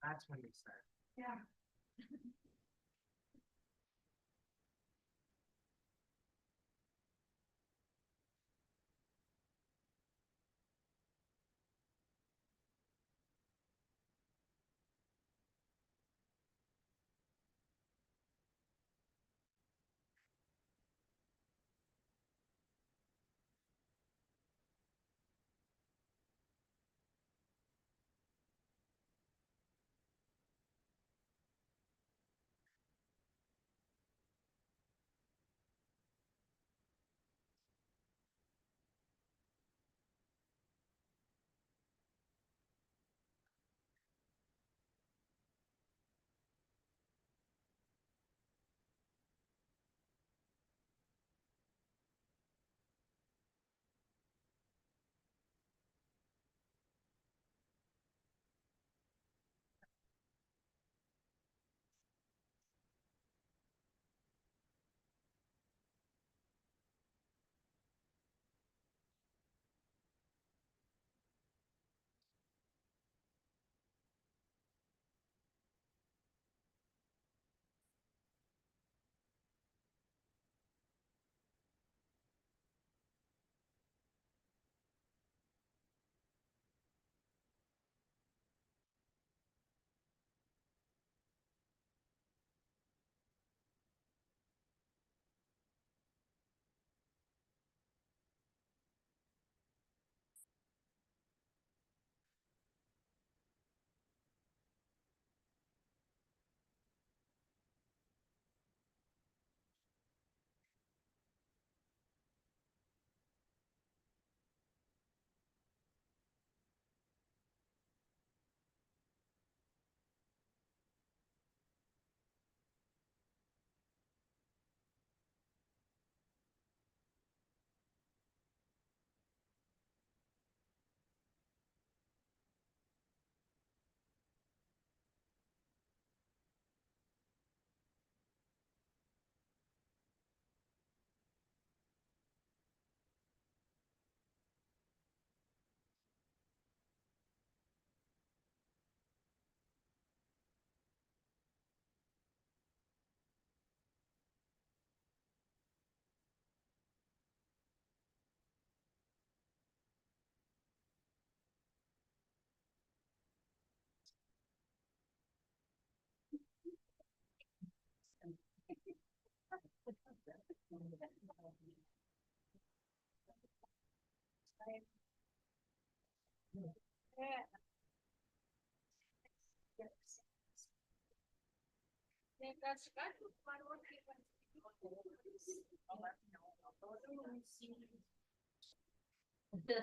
That's when we start. Yeah.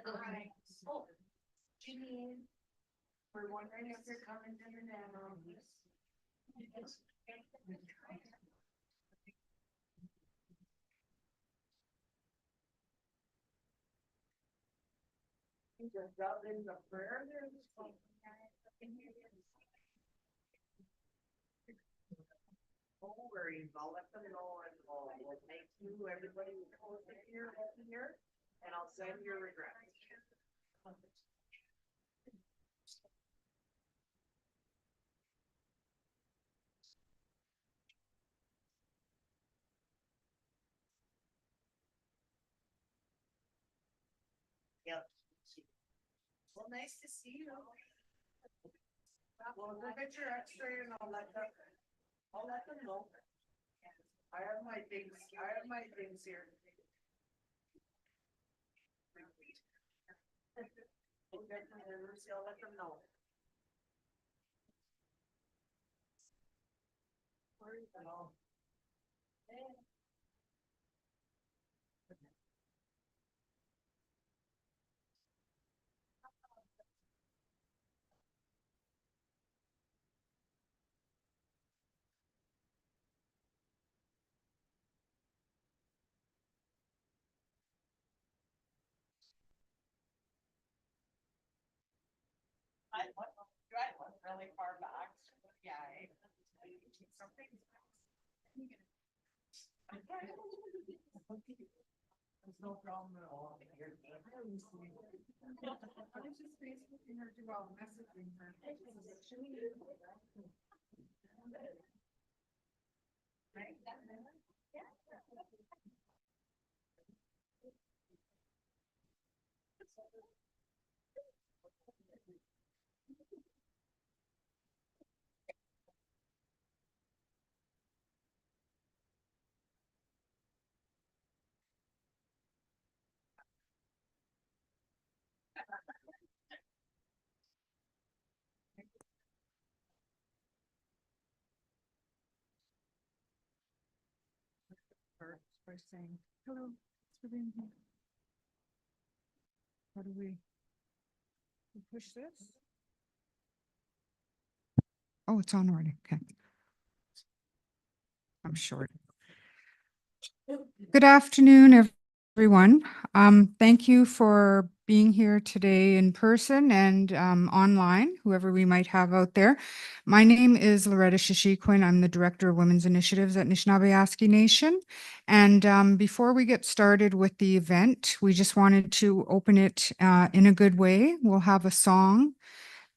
Alright. Oh, Jimmy, we're wondering if you're coming to the NAN office. You just got in the prayer there. Don't worry, I'll let them know and we'll thank you, everybody who's here, and I'll send your regrets. Yep. Well, nice to see you. Well, go get your X-ray and I'll let them know. I have my things here. We'll get them there, Lucy, I'll let them know. Where is it all? I went really far back. Yeah. Something. There's no problem at all. I was just Facebooking her too while messaging her. By saying, hello, thanks for being here. How do we push this? Oh, it's on already. Okay. I'm short. Good afternoon, everyone. Thank you for being here today in person and online, whoever we might have out there. My name is Loretta Shishikwin. I'm the Director of Women's Initiatives at Anishinaabe Nation. And before we get started with the event, we just wanted to open it in a good way. We'll have a song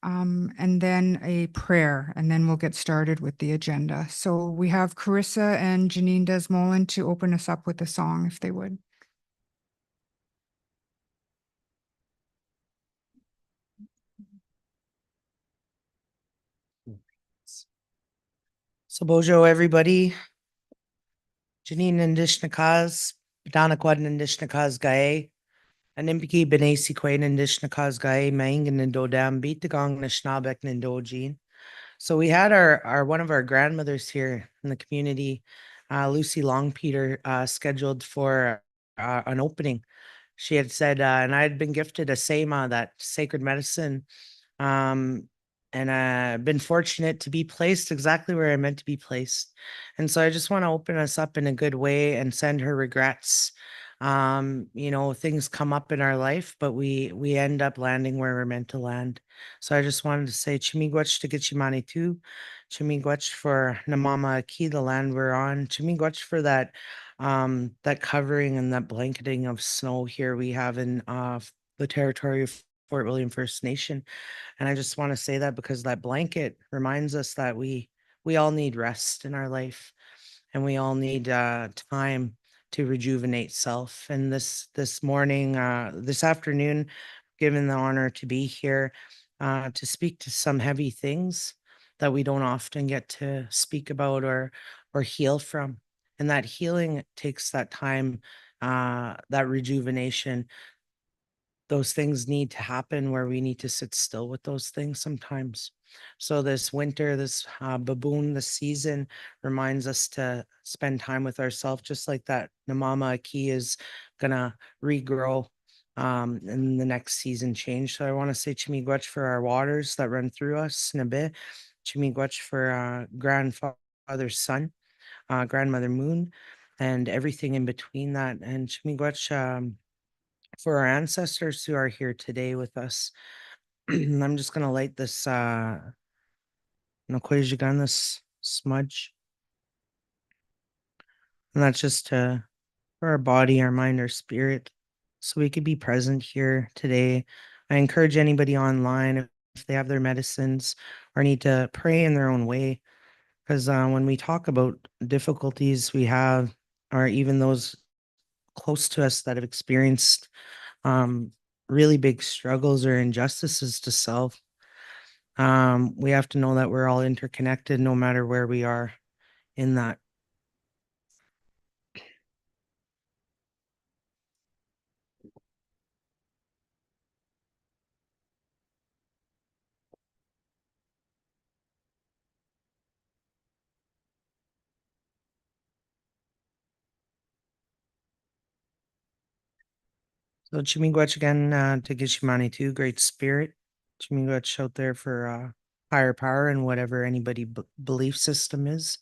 and then a prayer, and then we'll get started with the agenda. So we have Carissa and Janine Desmolin to open us up with a song, if they would. So Bojo, everybody. Janine Indishnakas, Danaquad Indishnakas Gae, Animpiki Benesi Quain Indishnakas Gae, Mangan and Dodam, beat the gong Nishnabek Nindojin. So we had our one of our grandmothers here in the community, Lucy Longpeter, scheduled for an opening. She had said, and I had been gifted a Sema, that sacred medicine, and I've been fortunate to be placed exactly where I'm meant to be placed. And so I just want to open us up in a good way and send her regrets. Things come up in our life, but we end up landing where we're meant to land. So I just wanted to say Chimigwach to Gitchimani too. Chimigwach for Namama Aki, the land we're on. Chimigwach for that covering and that blanketing of snow here we have in the territory of Fort William First Nation. And I just want to say that because that blanket reminds us that we all need rest in our life, and we all need time to rejuvenate self. And this morning, this afternoon, given the honor to be here to speak to some heavy things that we don't often get to speak about or heal from. And that healing takes that time, that rejuvenation. Those things need to happen where we need to sit still with those things sometimes. So this winter, this baboon, this season reminds us to spend time with ourselves, just like that Namama Aki is gonna regrow in the next season change. So I want to say Chimigwech for our waters that run through us, Nabe, Chimigwech for grandfather's son, grandmother moon, and everything in between that. And Chimigwech for our ancestors who are here today with us. I'm just gonna light this Nokwejigan, this smudge. And that's just for our body, our mind, our spirit. So we could be present here today. I encourage anybody online if they have their medicines or need to pray in their own way. Because when we talk about difficulties we have, or even those close to us that have experienced really big struggles or injustices to self, we have to know that we're all interconnected no matter where we are in that. So Chimigwech again to Gishimani too, great spirit. Chimigwech out there for higher power and whatever anybody belief system is.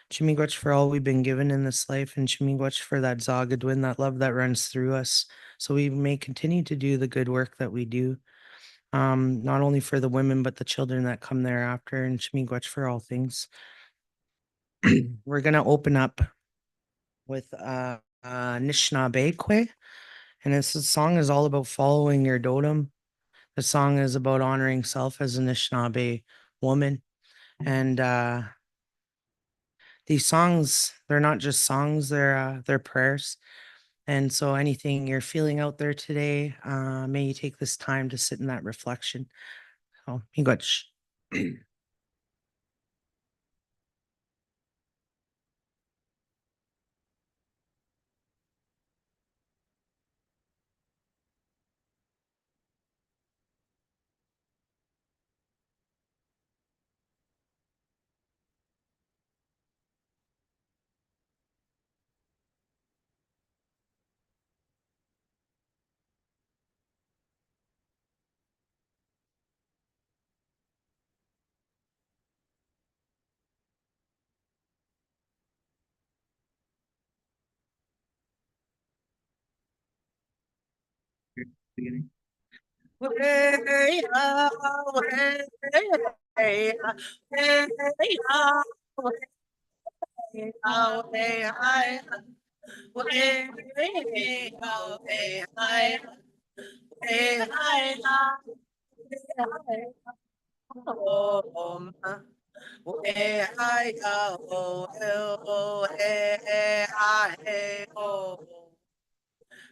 Chimigwech for all we've been given in this life, and Chimigwech for that Zagadwin, that love that runs through us, so we may continue to do the good work that we do. Not only for the women, but the children that come thereafter, and Chimigwech for all things. We're gonna open up with Anishinaabe, and this song is all about following your totem. The song is about honoring self as an Anishinaabe woman, and these songs, they're not just songs, they're prayers. And so anything you're feeling out there today, may you take this time to sit in that reflection. So, miigwech.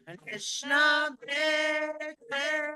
And Krishna Krishna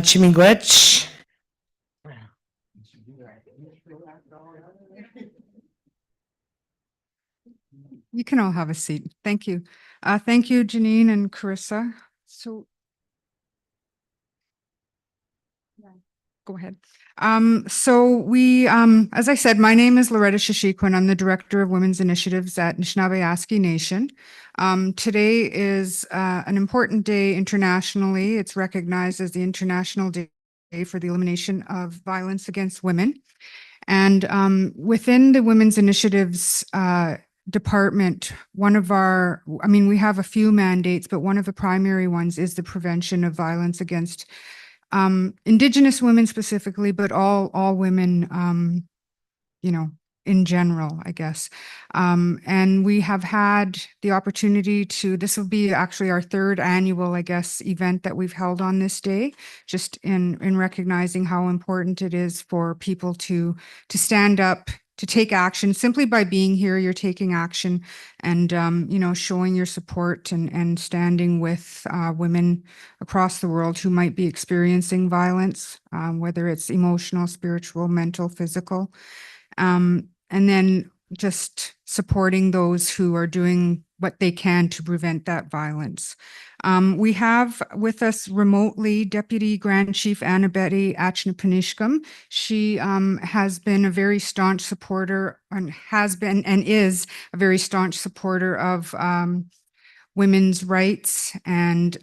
Chimigwech. You can all have a seat. Thank you. Thank you, Janine and Carissa. So go ahead. As I said, my name is Loretta Shashiquin. I'm the Director of Women's Initiatives at Anishinaabe Nation. Today is an important day internationally. It's recognized as the International Day for the elimination of violence against women. And within the Women's Initiatives department, we have a few mandates, but one of the primary ones is the prevention of violence against Indigenous women specifically, but all women, in general, I guess. And we have had the opportunity this will be actually our third annual, I guess, event that we've held on this day, just in recognizing how important it is for people to stand up, to take action. Simply by being here, you're taking action and, showing your support and standing with women across the world who might be experiencing violence, whether it's emotional, spiritual, mental, physical. And then just supporting those who are doing what they can to prevent that violence. We have with us remotely Deputy Grand Chief Annabette Achnapanishkam. She has been a very staunch supporter and is a very staunch supporter of women's rights and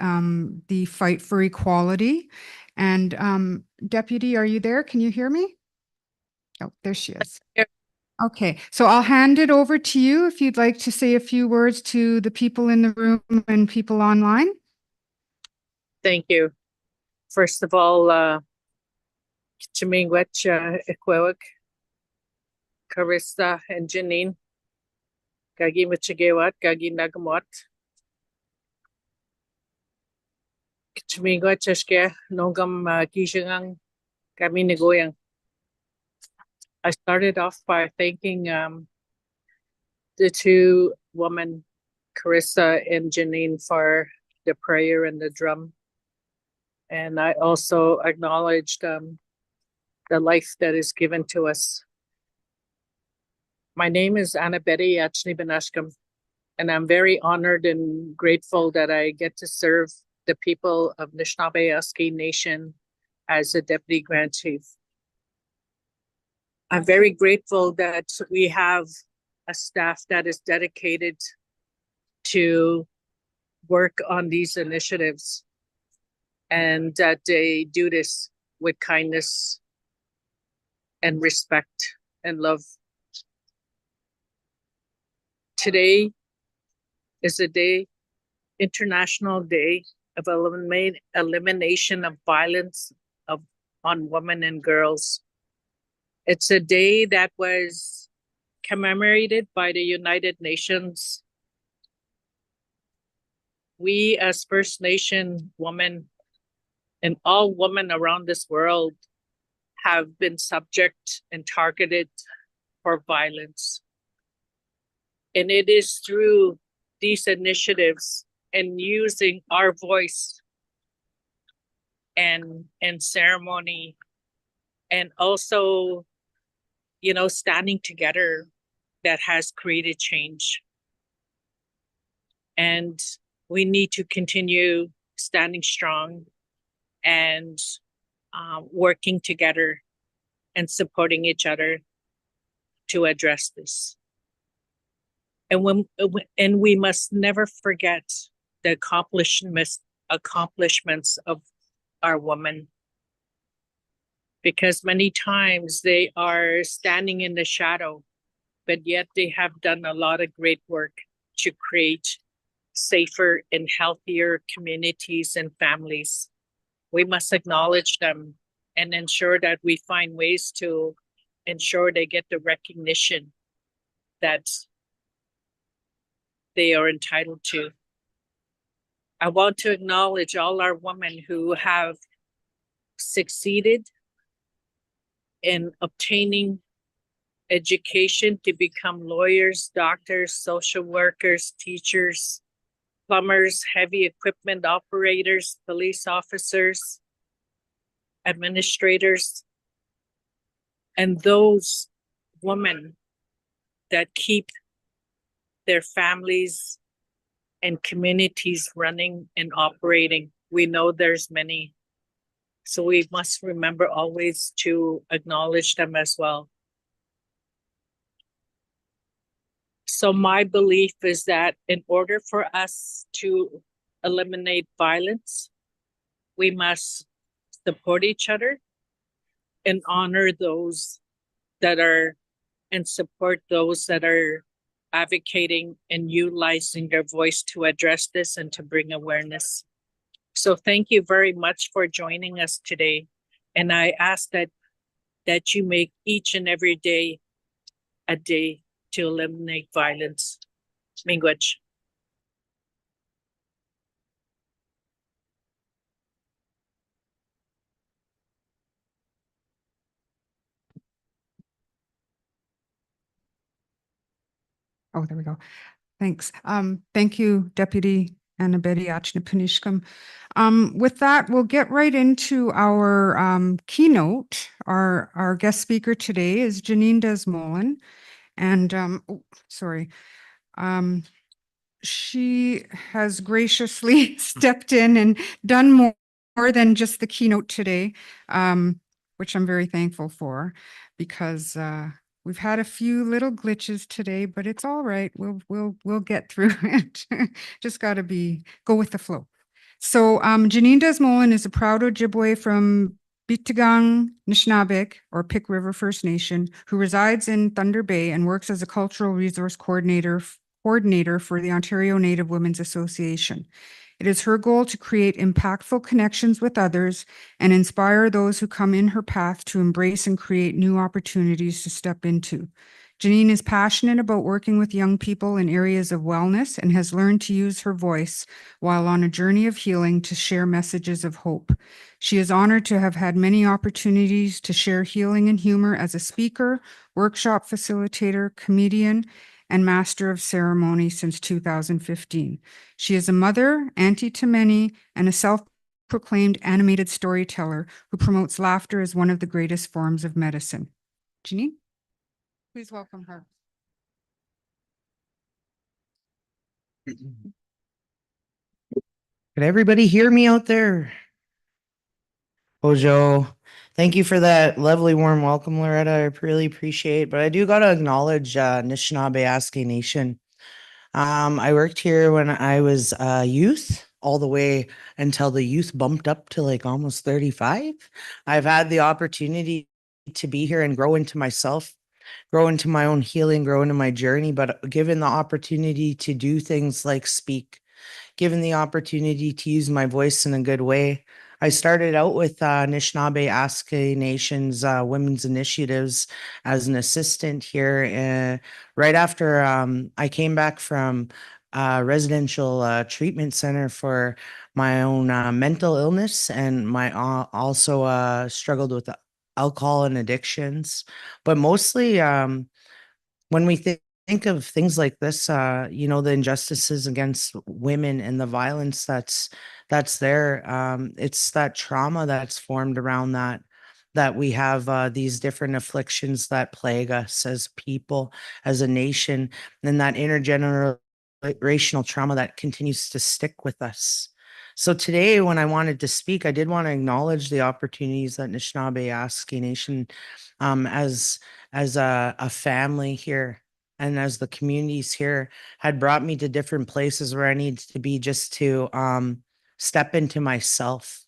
the fight for equality. And Deputy, are you there? Can you hear me? Oh, there she is. Okay, so I'll hand it over to you if you'd like to say a few words to the people in the room and people online. Thank you. First of all, Chimingwech, Ikwewik, Carissa, and Janine. Gagi Michigewat, Gagi Nagamot. Chimingwech, Eske, Nongam Kishangang, Gami Nagoyang. I started off by thanking the two women, Carissa and Janine, for the prayer and the drum. And I also acknowledged the life that is given to us. My name is Annabette Achnapanishkam, and I'm very honored and grateful that I get to serve the people of Anishinaabe Nation as a Deputy Grand Chief. I'm very grateful that we have a staff that is dedicated to work on these initiatives and that they do this with kindness and respect and love. Today is a International Day of Elimination of Violence on Women and Girls. It's a day that was commemorated by the United Nations. We as First Nation women and all women around this world have been subject and targeted for violence. And it is through these initiatives and using our voice and ceremony and also standing together that has created change. And we need to continue standing strong and working together and supporting each other to address this. And we must never forget the accomplishments of our women, because many times they are standing in the shadow, but yet they have done a lot of great work to create safer and healthier communities and families. We must acknowledge them and ensure that we find ways to ensure they get the recognition that they are entitled to. I want to acknowledge all our women who have succeeded in obtaining education to become lawyers, doctors, social workers, teachers, plumbers, heavy equipment operators, police officers, administrators, and those women that keep their families and communities running and operating. We know there's many. So we must remember always to acknowledge them as well. So my belief is that in order for us to eliminate violence, we must support each other and honor those that are and support those that are advocating and utilizing their voice to address this and to bring awareness. So thank you very much for joining us today. And I ask that you make each and every day a day to eliminate violence. Miigwech. Oh, there we go. Thanks. Thank you, Deputy Annabedi Achnepanishkam. With that, we'll get right into our keynote. Our guest speaker today is Janine Desmolin. And sorry. She has graciously stepped in and done more than just the keynote today, which I'm very thankful for, because we've had a few little glitches today, but it's all right. We'll get through it. Just got to go with the flow. So Janine Desmolin is a proud Ojibwe from Bitigang Nishnabek, or Pick River First Nation, who resides in Thunder Bay and works as a cultural resource coordinator for the Ontario Native Women's Association. It is her goal to create impactful connections with others and inspire those who come in her path to embrace and create new opportunities to step into. Janine is passionate about working with young people in areas of wellness and has learned to use her voice while on a journey of healing to share messages of hope. She is honored to have had many opportunities to share healing and humor as a speaker, workshop facilitator, comedian, and master of ceremony since 2015. She is a mother, auntie to many, and a self-proclaimed animated storyteller who promotes laughter as one of the greatest forms of medicine. Janine, please welcome her. Can everybody hear me out there? Joe, thank you for that lovely warm welcome, Loretta. I really appreciate it. But I do gotta acknowledge Anishinaabe Aski Nation. I worked here when I was youth, all the way until the youth bumped up to like almost 35. I've had the opportunity to be here and grow into myself, grow into my own healing, grow into my journey, but given the opportunity to do things like speak, given the opportunity to use my voice in a good way. I started out with Anishinaabe Aski Nation's women's initiatives as an assistant here. Right after I came back from residential treatment center for my own mental illness, and my also struggled with alcohol and addictions, but mostly when we think of things like this, the injustices against women and the violence that's there, it's that trauma that's formed around that we have these different afflictions that plague us as people, as a nation, and that intergenerational trauma that continues to stick with us. So today, when I wanted to speak, I did want to acknowledge the opportunities that Anishinaabe Aski Nation, as a family here and as the communities here, had brought me to different places where I needed to be just to step into myself.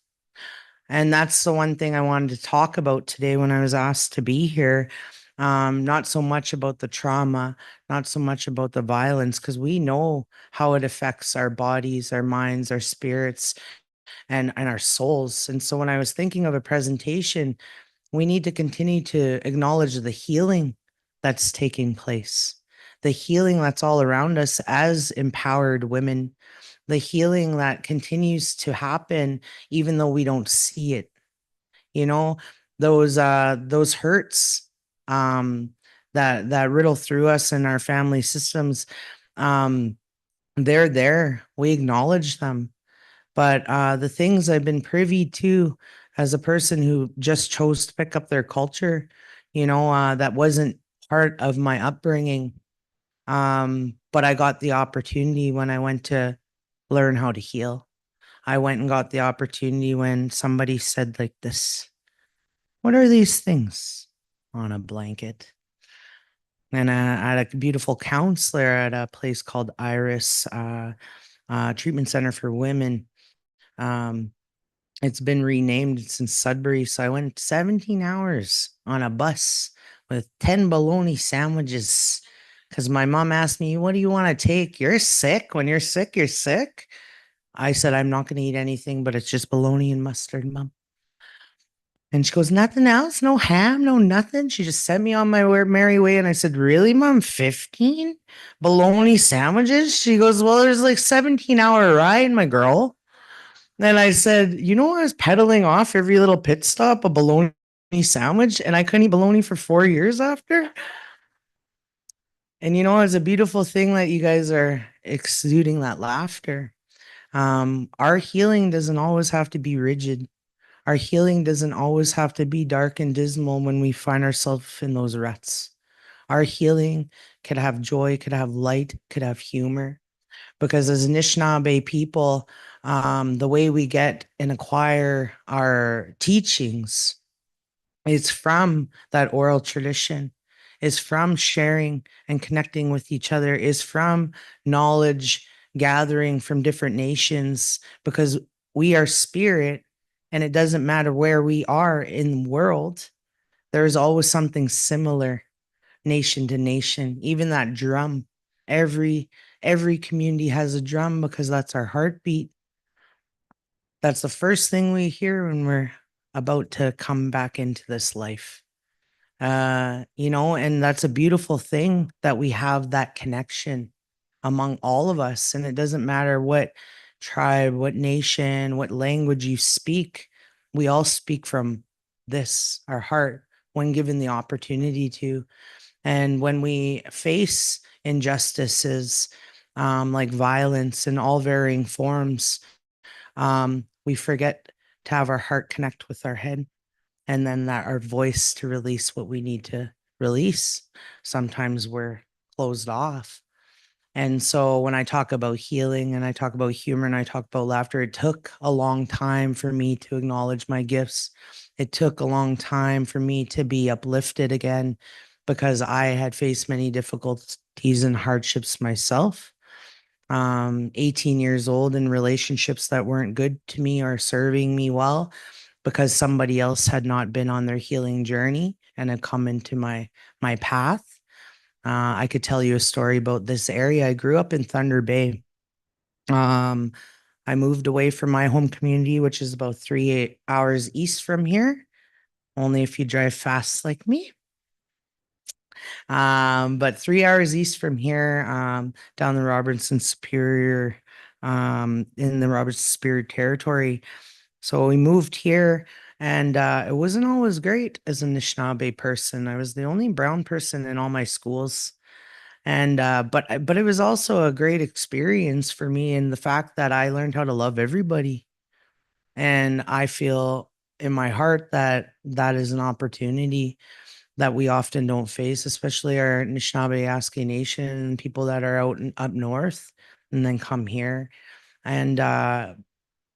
And that's the one thing I wanted to talk about today when I was asked to be here. Not so much about the trauma, not so much about the violence, because we know how it affects our bodies, our minds, our spirits, and our souls. And so when I was thinking of a presentation, we need to continue to acknowledge the healing that's taking place, the healing that's all around us as empowered women, the healing that continues to happen even though we don't see it. You know, those hurts that riddle through us and our family systems, um, they're there. We acknowledge them. But the things I've been privy to as a person who just chose to pick up their culture, that wasn't part of my upbringing. But I got the opportunity when I went to learn how to heal. I went and got the opportunity when somebody said like this, what are these things on a blanket? And I had a beautiful counselor at a place called Iris Treatment Center for Women. Um, It's been renamed since Sudbury. So I went 17 hours on a bus with 10 bologna sandwiches because my mom asked me, "What do you want to take? You're sick. When you're sick, you're sick." I said, "I'm not going to eat anything, but it's just bologna and mustard, Mom." And she goes, "Nothing else? No ham, no nothing?" She just sent me on my merry way. And I said, "Really, Mom? 15 bologna sandwiches?" She goes, "Well, there's like 17-hour ride, my girl." Then I said, I was pedaling off every little pit stop a bologna sandwich, and I couldn't eat bologna for 4 years after. And it's a beautiful thing that you guys are exuding that laughter. Our healing doesn't always have to be rigid. Our healing doesn't always have to be dark and dismal when we find ourselves in those ruts. Our healing could have joy, could have light, could have humor. Because as Anishinaabe people, the way we get and acquire our teachings is from that oral tradition, is from sharing and connecting with each other, is from knowledge gathering from different nations, because we are spirit, and it doesn't matter where we are in the world, there is always something similar nation to nation. Even that drum, every community has a drum because that's our heartbeat. That's the first thing we hear when we're about to come back into this life. And that's a beautiful thing that we have that connection among all of us. And it doesn't matter what tribe, what nation, what language you speak, we all speak from this, our heart, when given the opportunity to. And when we face injustices, like violence in all varying forms, we forget to have our heart connect with our head, and then that our voice to release what we need to release. Sometimes we're closed off. And so when I talk about healing and I talk about humor and I talk about laughter, it took a long time for me to acknowledge my gifts. It took a long time for me to be uplifted again because I had faced many difficulties and hardships myself. 18 years old in relationships that weren't good to me or serving me well because somebody else had not been on their healing journey and had come into my path. I could tell you a story about this area. I grew up in Thunder Bay. Um, I moved away from my home community, which is about 3 hours east from here, only if you drive fast like me. But 3 hours east from here, down the Robertson Superior, in the Robertson Superior territory. So we moved here, and it wasn't always great as a Anishinaabe person. I was the only brown person in all my schools. And but it was also a great experience for me in the fact that I learned how to love everybody. And I feel in my heart that that is an opportunity that we often don't face, especially our Anishinaabe Aski Nation, people that are out up north and then come here. And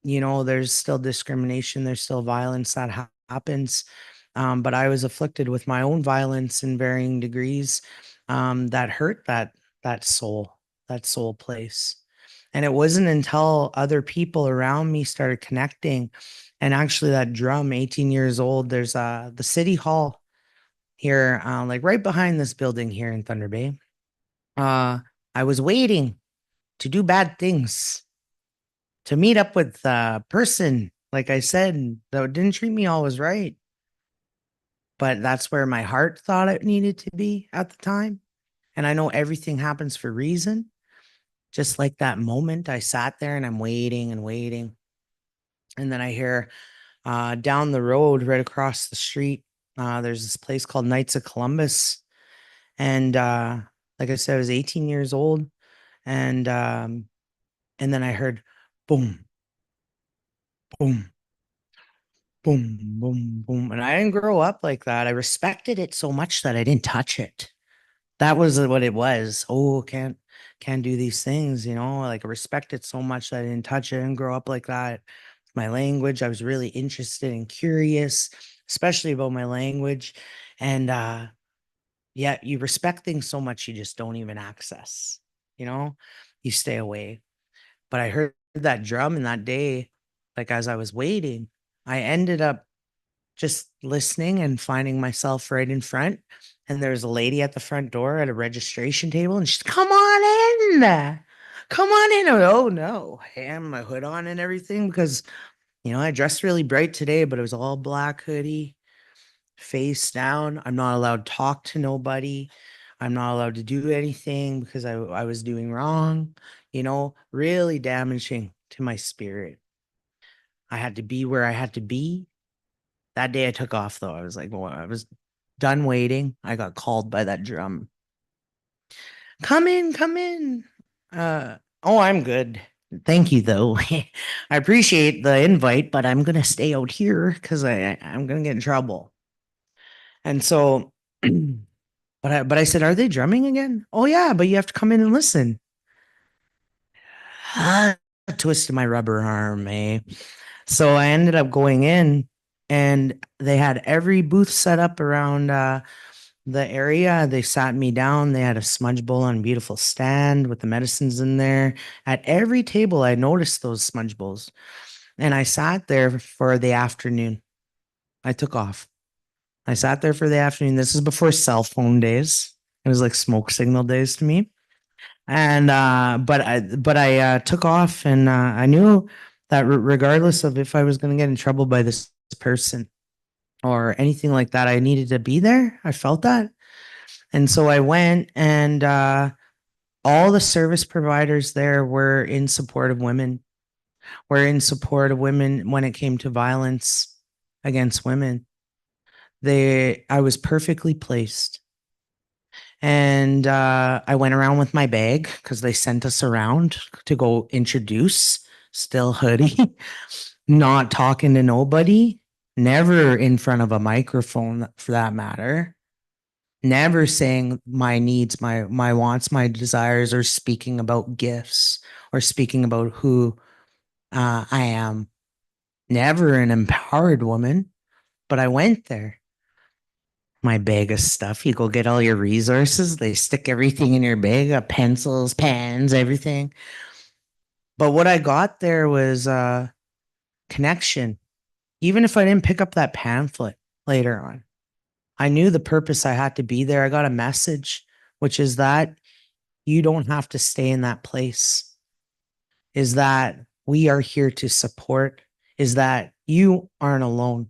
there's still discrimination, there's still violence that happens. But I was afflicted with my own violence in varying degrees, that hurt that soul place. And it wasn't until other people around me started connecting. And actually that drum, 18 years old, there's the city hall here, like right behind this building here in Thunder Bay. I was waiting to do bad things, to meet up with a person, like I said, that didn't treat me always right. But that's where my heart thought it needed to be at the time. And I know everything happens for a reason. Just like that moment, I sat there and I'm waiting and waiting. And then I hear down the road, right across the street, there's this place called Knights of Columbus. And like I said, I was 18 years old. And then I heard boom, boom, boom, boom, boom. And I didn't grow up like that. I respected it so much that I didn't touch it. That was what it was. Oh, can't do these things, like I respect it so much that I didn't touch it and grow up like that. My language, I was really interested and curious, especially about my language. And yeah, you respect things so much you just don't even access, you stay away. But I heard that drum in that day, like as I was waiting, I ended up just listening and finding myself right in front. And there was a lady at the front door at a registration table, and she's, come on in. Come on in. Oh no, I had my hood on and everything because I dressed really bright today, but it was all black hoodie, face down. I'm not allowed to talk to nobody. I'm not allowed to do anything because I was doing wrong, really damaging to my spirit. I had to be where I had to be. That day I took off though. I was like, well, I was done waiting. I got called by that drum. Come in, come in. Oh, I'm good. Thank you though. I appreciate the invite, but I'm gonna stay out here because I'm gonna get in trouble. And so but I said, are they drumming again? Oh yeah, but you have to come in and listen. Twisted my rubber arm, eh? So I ended up going in, and they had every booth set up around the area. They sat me down. They had a smudge bowl on a beautiful stand with the medicines in there. At every table, I noticed those smudge bowls. And I sat there for the afternoon. I took off. I sat there for the afternoon. This is before cell phone days. It was like smoke signal days to me. And but I took off, and I knew that regardless of if I was going to get in trouble by this person or anything like that, I needed to be there. I felt that. And so I went, and all the service providers there were in support of women. Were in support of women when it came to violence against women. I was perfectly placed. And I went around with my bag because they sent us around to go introduce, still hoodie, not talking to nobody, never in front of a microphone for that matter, never saying my needs, my wants, my desires, or speaking about gifts or speaking about who I am. Never an empowered woman, but I went there. My bag of stuff. You go get all your resources. They stick everything in your bag, pencils, pens, everything. But what I got there was connection. Even if I didn't pick up that pamphlet later on, I knew the purpose I had to be there. I got a message, which is that you don't have to stay in that place, is that we are here to support, is that you aren't alone,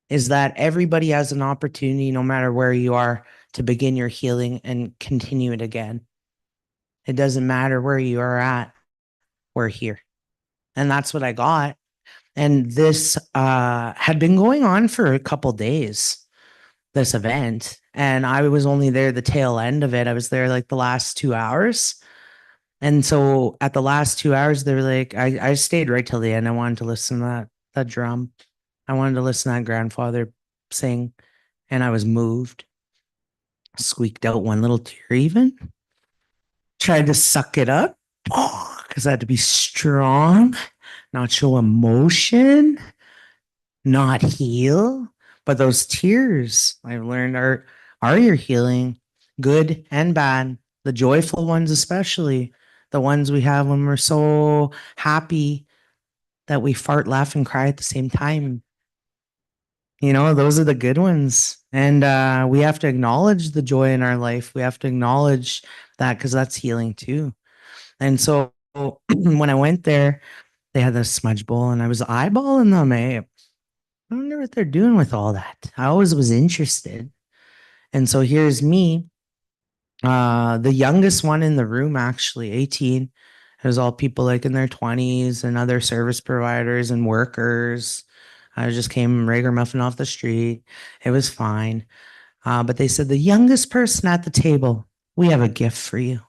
is that everybody has an opportunity, no matter where you are, to begin your healing and continue it again. It doesn't matter where you are at, we're here. And that's what I got. And this had been going on for a couple days, this event. And I was only there the tail end of it. I was there like the last 2 hours. And so at the last 2 hours, they were like, I stayed right till the end. I wanted to listen to that drum. I wanted to listen to that grandfather sing, and I was moved. Squeaked out one little tear even. Tried to suck it up because I had to be strong, not show emotion, not heal. But those tears I've learned are your healing, good and bad. The joyful ones, especially the ones we have when we're so happy that we fart, laugh, and cry at the same time. Those are the good ones. And we have to acknowledge the joy in our life. We have to acknowledge that because that's healing too. And so when I went there, they had the smudge bowl and I was eyeballing them. I wonder what they're doing with all that. I always was interested. And so here's me, the youngest one in the room, actually 18. It was all people like in their 20s and other service providers and workers. I just came ragamuffin off the street. It was fine. But they said, the youngest person at the table, we have a gift for you.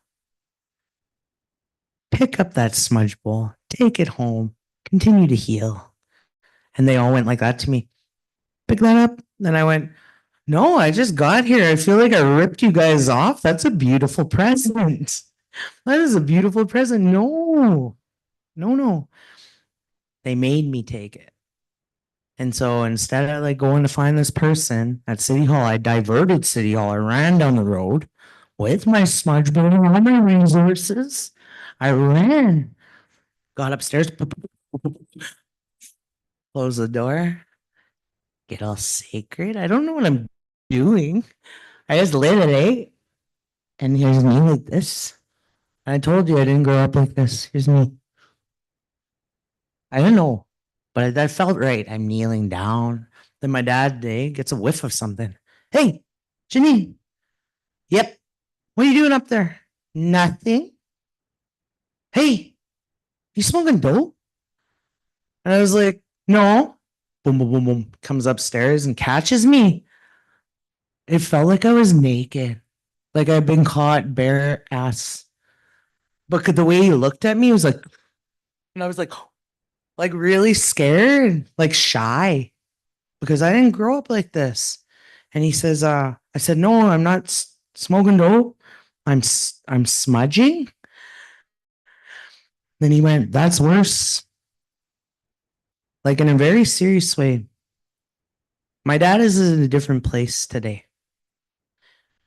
Pick up that smudge bowl, take it home, continue to heal. And they all went like that to me. Pick that up. And I went, no, I just got here. I feel like I ripped you guys off. That's a beautiful present. That is a beautiful present. No, no. They made me take it. And so instead of like going to find this person at City Hall, I diverted City Hall. I ran down the road with my smudge bowl and all my resources. I ran, got upstairs, close the door, get all sacred. I don't know what I'm doing. I just lit it, eh? And here's me like this. I told you I didn't grow up like this. Here's me. I don't know, but that felt right. I'm kneeling down. Then my dad gets a whiff of something. Hey, Janine. Yep. What are you doing up there? Nothing. Hey, you smoking dope? And I was like, no. Boom, boom, boom, boom. Comes upstairs and catches me. It felt like I was naked, like I'd been caught bare ass. But the way he looked at me was like, and I was like really scared, like shy, because I didn't grow up like this. And he says, I said, no, I'm not smoking dope. I'm smudging. Then he went, that's worse. Like in a very serious way. My dad is in a different place today.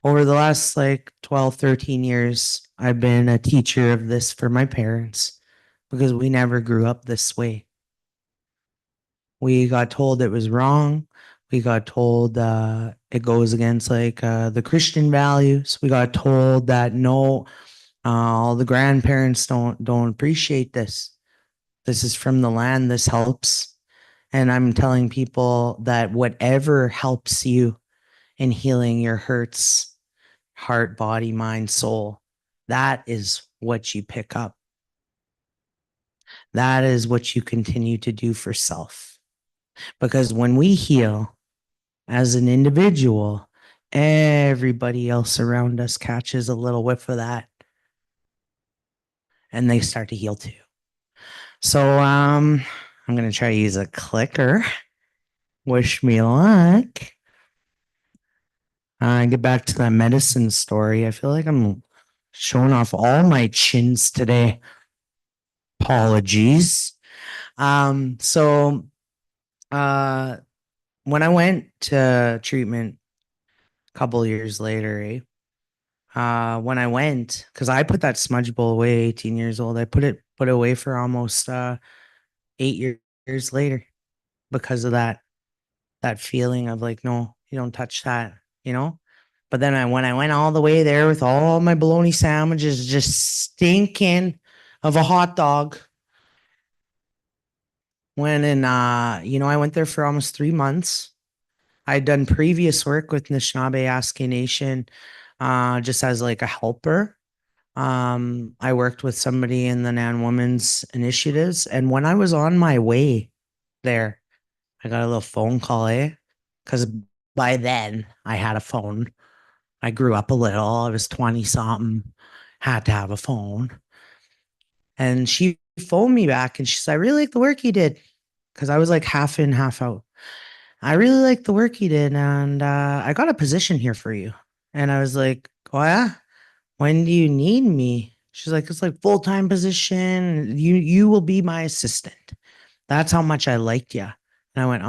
Over the last like 12, 13 years, I've been a teacher of this for my parents because we never grew up this way. We got told it was wrong. We got told it goes against like the Christian values. We got told that no, all the grandparents don't appreciate this. This is from the land. This helps. And I'm telling people that whatever helps you in healing your hurts, heart, body, mind, soul, that is what you pick up. That is what you continue to do for self. Because when we heal as an individual, everybody else around us catches a little whiff of that and they start to heal too. So I'm going to try to use a clicker. Wish me luck. Get back to that medicine story. I feel like I'm showing off all my chins today. Apologies. So when I went to treatment a couple years later, when I went, because I put that smudge bowl away 18 years old, I put it away for almost 8 years later because of that feeling of like, no, you don't touch that, you know? But then when I went all the way there with all my bologna sandwiches just stinking of a hot dog, when in I went there for almost 3 months. I'd done previous work with Anishinaabe Aski Nation, just as like a helper. I worked with somebody in the NAN Women's Initiatives, and when I was on my way there, I got a little phone call, because by then I had a phone. I grew up a little. I was 20 something, had to have a phone. And she phoned me back and she said, I really like the work you did. Because I was like half in, half out. I really like the work you did. And I got a position here for you. And I was like, oh, yeah? When do you need me? She's like, it's like full-time position. You will be my assistant. That's how much I liked you. And I went,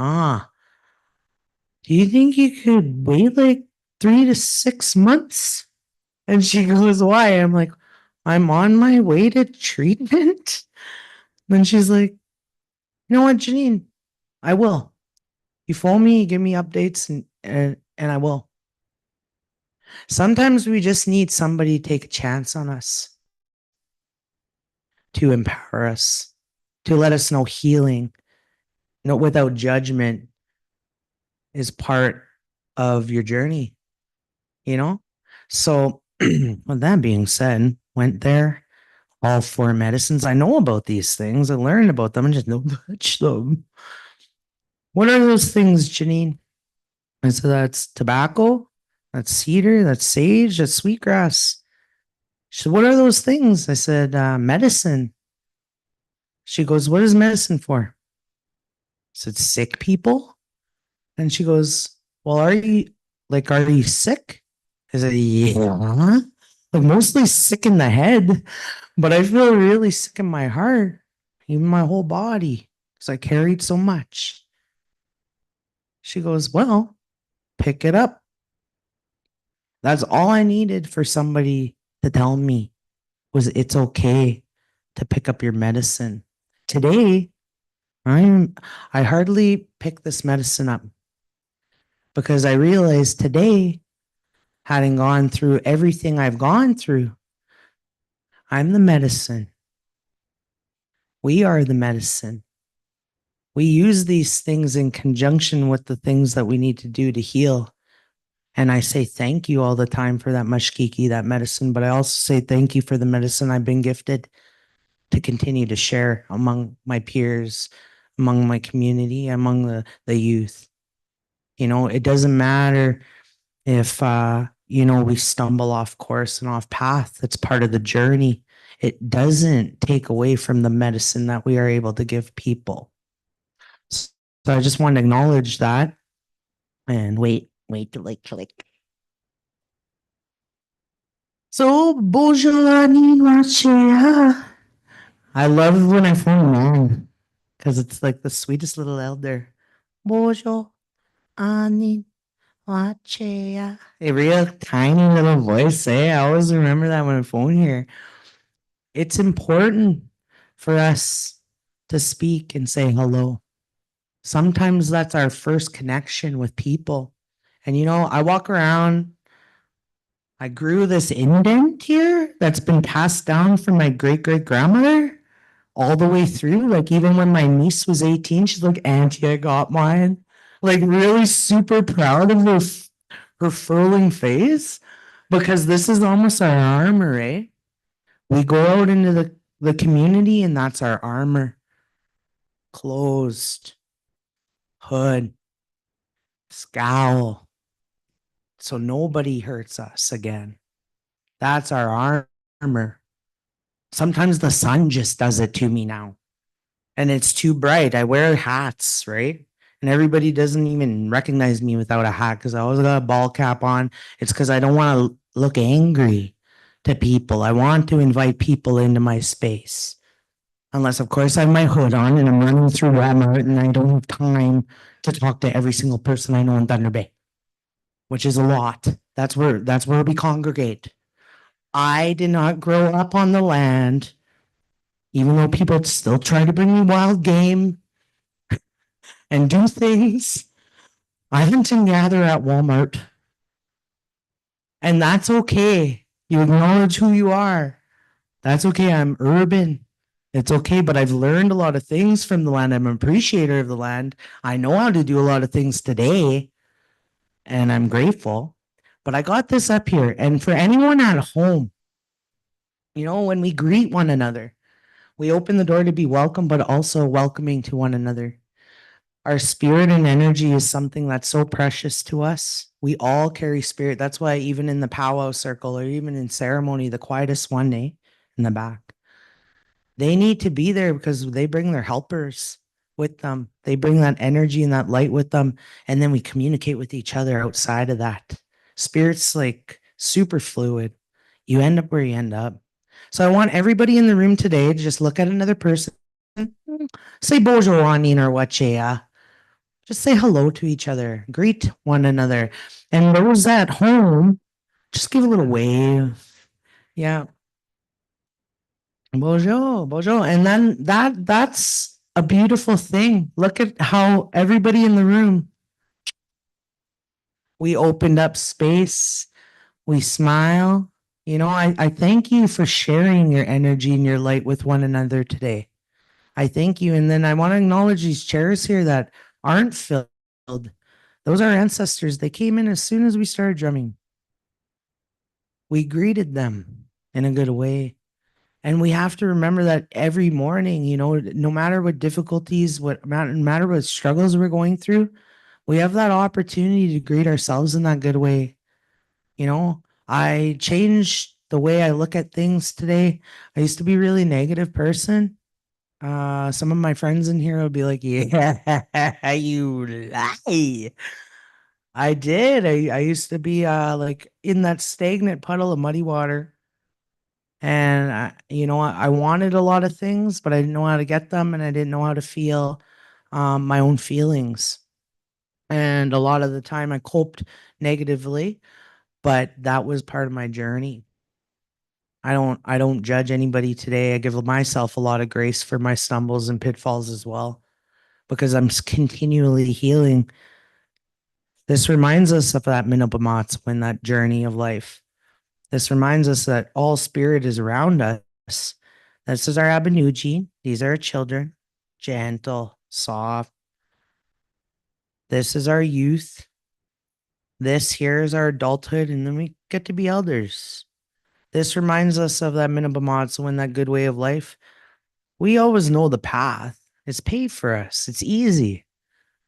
do you think you could wait like 3 to 6 months? And she goes, why? I'm like, I'm on my way to treatment. Then she's like, you know what, Janine? I will. You phone me, give me updates, and I will. Sometimes we just need somebody to take a chance on us, to empower us, to let us know healing, without judgment is part of your journey, you know? So with that being said, went there, all 4 medicines. I know about these things. I learned about them and just don't touch them. What are those things, Janine? I said, that's tobacco, that's cedar, that's sage, that's sweetgrass. She said, what are those things? I said, medicine. She goes, what is medicine for? I said, sick people. And she goes, well, are you sick? I said, yeah. Like mostly sick in the head, but I feel really sick in my heart, even my whole body, because I carried so much. She goes, well, pick it up. That's all I needed for somebody to tell me was it's okay to pick up your medicine. Today, I hardly pick this medicine up because I realized today, having gone through everything I've gone through, I'm the medicine. We are the medicine. We use these things in conjunction with the things that we need to do to heal. And I say thank you all the time for that mushkiki, that medicine, but I also say thank you for the medicine I've been gifted to continue to share among my peers, among my community, among the youth. You know, it doesn't matter if we stumble off course and off path. That's part of the journey. It doesn't take away from the medicine that we are able to give people. So I just want to acknowledge that. And wait to click. So bonjour, I love when I phone NAN because it's like the sweetest little elder. Bonjour, Ani. Wachea. A real tiny little voice, eh? I always remember that when I phone here. It's important for us to speak and say hello. Sometimes that's our first connection with people. And I walk around, I grew this indent here that's been passed down from my great grandmother all the way through. Like, even when my niece was 18, she's like, Auntie, I got mine. Like, really super proud of her furling face, because this is almost our armor, eh? We go out into the community and that's our armor. Closed, hood, scowl, so nobody hurts us again. That's our armor. Sometimes the sun just does it to me now. And it's too bright. I wear hats, right? And everybody doesn't even recognize me without a hat because I always got a ball cap on. It's because I don't want to look angry to people. I want to invite people into my space. Unless, of course, I have my hood on and I'm running through Walmart and I don't have time to talk to every single person I know in Thunder Bay, which is a lot. That's where we congregate. I did not grow up on the land, even though people still try to bring me wild game and do things. I hunt and gather at Walmart. And that's okay. You acknowledge who you are. That's okay. I'm urban. It's okay, but I've learned a lot of things from the land. I'm an appreciator of the land. I know how to do a lot of things today, and I'm grateful. But I got this up here. And for anyone at home, when we greet one another, we open the door to be welcome, but also welcoming to one another. Our spirit and energy is something that's so precious to us. We all carry spirit. That's why even in the powwow circle or even in ceremony, the quietest one, eh, in the back, they need to be there because they bring their helpers with them. They bring that energy and that light with them. And then we communicate with each other outside of that. Spirit's like super fluid. You end up where you end up. So I want everybody in the room today to just look at another person, say bonjour, Anin, or wachea. Just say hello to each other, greet one another. And those at home, just give a little wave. Yeah. Bonjour, bonjour. And then that's a beautiful thing. Look at how everybody in the room, we opened up space, we smile. I thank you for sharing your energy and your light with one another today. I thank you. And then I want to acknowledge these chairs here that aren't filled. Those are ancestors. They came in as soon as we started drumming. We greeted them in a good way. And we have to remember that every morning, no matter what difficulties, no matter what struggles we're going through, we have that opportunity to greet ourselves in that good way. I changed the way I look at things today. I used to be a really negative person. Some of my friends in here will be like, yeah, you lie. I did. I used to be like in that stagnant puddle of muddy water. And I wanted a lot of things, but I didn't know how to get them and I didn't know how to feel my own feelings. And a lot of the time I coped negatively, but that was part of my journey. I don't judge anybody today. I give myself a lot of grace for my stumbles and pitfalls as well. because I'm continually healing. This reminds us of that Minabamats when that journey of life. This reminds us that all spirit is around us. This is our Abenuji. These are our children, gentle, soft. This is our youth. This here is our adulthood, and then we get to be elders. This reminds us of that Minabamats when that good way of life. We always know the path. It's paid for us. It's easy.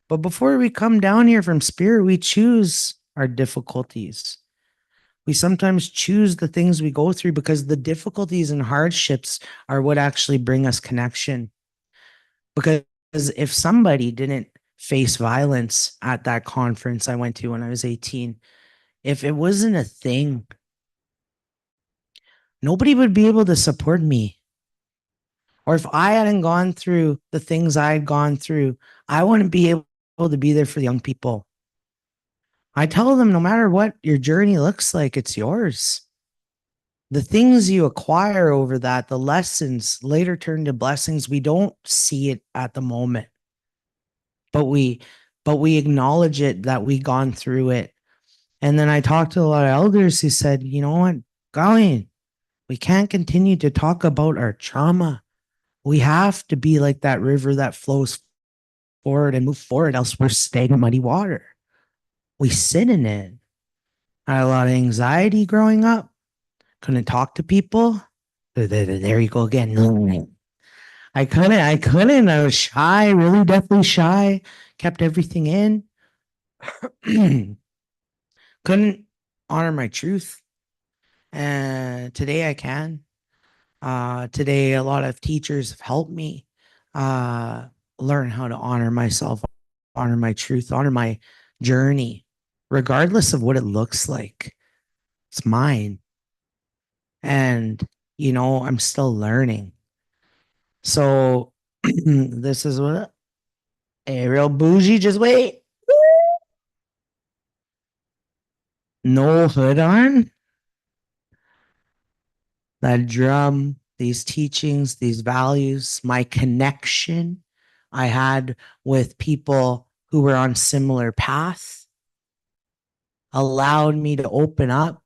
But before we come down here from spirit, we choose our difficulties. We sometimes choose the things we go through because the difficulties and hardships are what actually bring us connection. Because if somebody didn't face violence at that conference I went to when I was 18, if it wasn't a thing, nobody would be able to support me. Or if I hadn't gone through the things I had gone through, I wouldn't be able to be there for the young people. I tell them no matter what your journey looks like, it's yours. The things you acquire over that, the lessons later turn to blessings. We don't see it at the moment, but we acknowledge it that we gone through it. And then I talked to a lot of elders who said, you know what, Colleen, we can't continue to talk about our trauma. We have to be like that river that flows forward and move forward, else we're staying in muddy water. We sit in it. I had a lot of anxiety growing up. Couldn't talk to people. There you go again. I couldn't. I was shy, really deathly shy. Kept everything in. Couldn't honor my truth. And today I can. Today, a lot of teachers have helped me learn how to honor myself, honor my truth, honor my journey, regardless of what it looks like. It's mine. And, I'm still learning. So this is what a real bougie, just wait. No hood on. That drum, these teachings, these values, my connection I had with people who were on similar paths allowed me to open up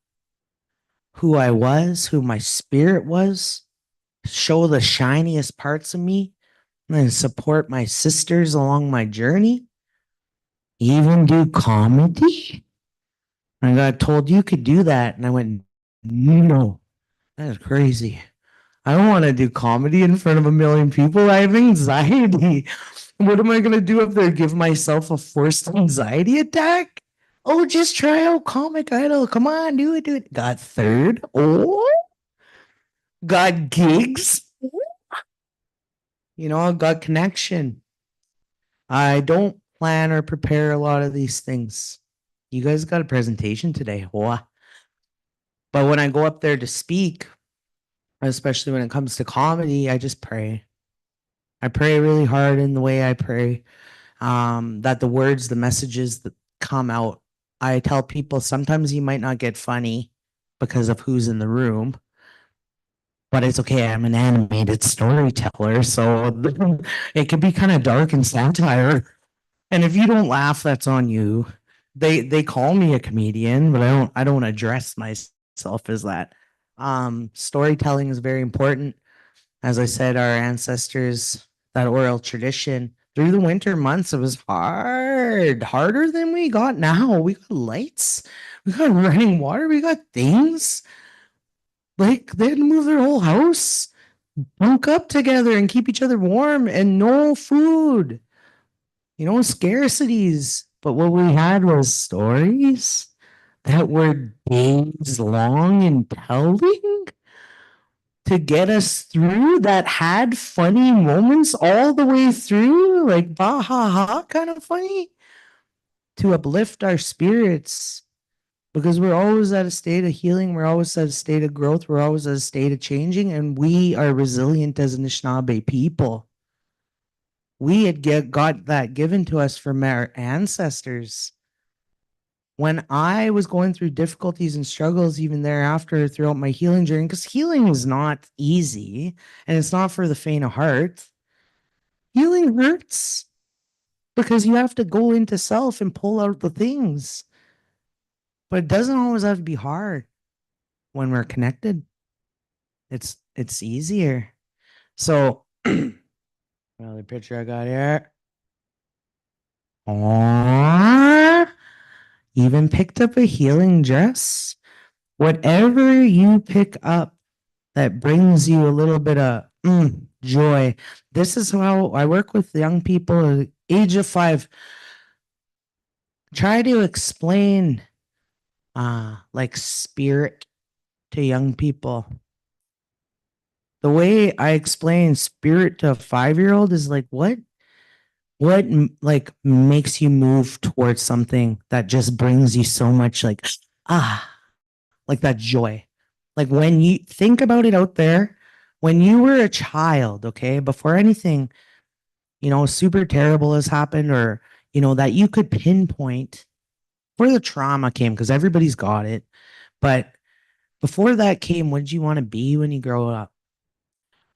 who I was, who my spirit was, show the shiniest parts of me, and support my sisters along my journey. Even do comedy. I got told you could do that. And I went, no, that is crazy. I don't want to do comedy in front of a million people. I have anxiety. What am I going to do up there? Give myself a forced anxiety attack? Oh, just try out Comic Idol. Come on, do it, do it. Got third. Oh, got gigs. Got connection. I don't plan or prepare a lot of these things. You guys got a presentation today. But when I go up there to speak, especially when it comes to comedy, I just pray. I pray really hard in the way I pray, that the words, the messages that come out. I tell people sometimes you might not get funny because of who's in the room, but it's okay. I'm an animated storyteller, so it can be kind of dark and satire. And if you don't laugh, that's on you. They call me a comedian, but I don't address myself as that. Storytelling is very important. As I said, our ancestors, that oral tradition, through the winter months, it was hard, harder than we got now. We got lights, we got running water, we got things. Like they had to move their whole house, bunk up together and keep each other warm, and no food. Scarcities. But what we had was stories that were days long in telling to get us through, that had funny moments all the way through, like bah ha ha kind of funny, to uplift our spirits, because we're always at a state of healing, we're always at a state of growth, we're always at a state of changing, and we are resilient as Anishinaabe people. We had got that given to us from our ancestors. When I was going through difficulties and struggles, even thereafter throughout my healing journey, because healing is not easy and it's not for the faint of heart. Healing hurts. because you have to go into self and pull out the things. But it doesn't always have to be hard when we're connected. It's easier. So another picture I got here. Aww. Even picked up a healing dress. Whatever you pick up that brings you a little bit of joy. This is how I work with young people, age of 5. Try to explain like spirit to young people. The way I explain spirit to a 5-year-old is like what like makes you move towards something that just brings you so much like like that joy. Like when you think about it out there, when you were a child, okay, before anything, super terrible has happened, or that you could pinpoint where the trauma came, because everybody's got it. But before that came, what did you want to be when you grow up?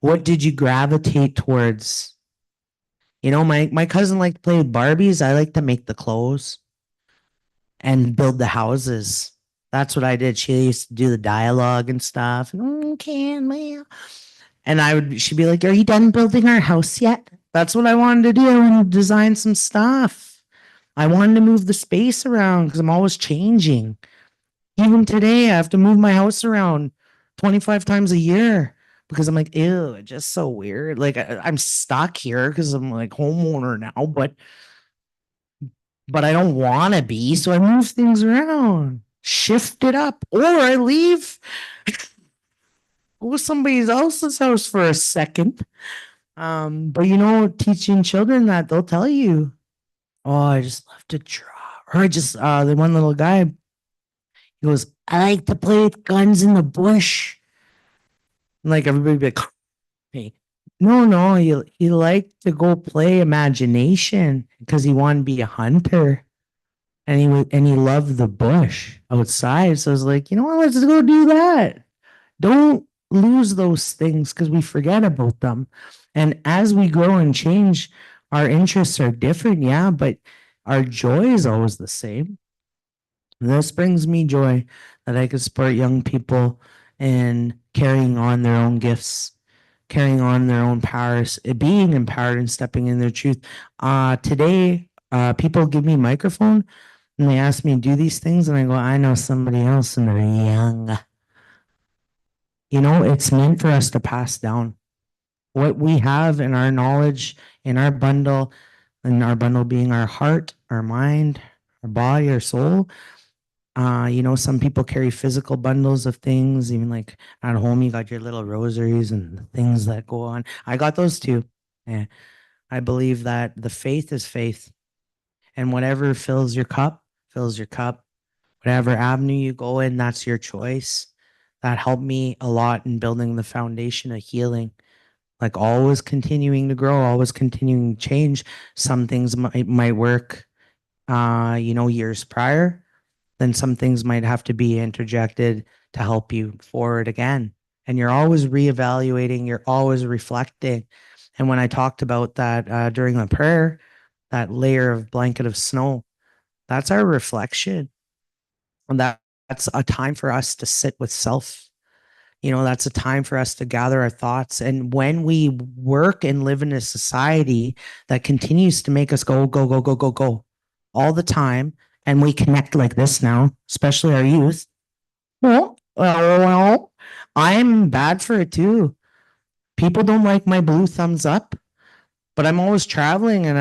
What did you gravitate towards? My cousin liked to play with Barbies. I like to make the clothes and build the houses. That's what I did. She used to do the dialogue and stuff. And she'd be like, "Are you done building our house yet?" That's what I wanted to do. I wanted to design some stuff. I wanted to move the space around because I'm always changing. Even today, I have to move my house around 25 times a year because I'm like, ew, it's just so weird. Like I'm stuck here because I'm like homeowner now, but I don't want to be. So I move things around, shift it up, or I leave, go to somebody else's house for a second. But teaching children that, they'll tell you, "Oh, I just love to draw." Or I just the one little guy, he goes, "I like to play with guns in the bush." And like everybody be like, "Hey, no, he liked to go play imagination because he wanted to be a hunter." And he loved the bush outside. So I was like, you know what, let's go do that. Don't lose those things because we forget about them. And as we grow and change, our interests are different, yeah, but our joy is always the same. This brings me joy that I can support young people in carrying on their own gifts, carrying on their own powers, being empowered and stepping in their truth. Today, people give me a microphone and they ask me to do these things, and I go, I know somebody else and they're young. It's meant for us to pass down what we have in our knowledge, in our bundle, and our bundle being our heart, our mind, our body, our soul. Some people carry physical bundles of things, even like at home, you got your little rosaries and things that go on. I got those too. Yeah. I believe that the faith is faith, and whatever fills your cup, fills your cup. Whatever avenue you go in, that's your choice. That helped me a lot in building the foundation of healing, like always continuing to grow, always continuing to change. Some things might work, years prior, then some things might have to be interjected to help you forward again. And you're always reevaluating, you're always reflecting. And when I talked about that during the prayer, that layer of blanket of snow, that's our reflection. And that's a time for us to sit with self. That's a time for us to gather our thoughts. And when we work and live in a society that continues to make us go, go, go, go, go, go all the time, and we connect like this now, especially our youth, well, I'm bad for it too. People don't like my blue thumbs up, but I'm always traveling, and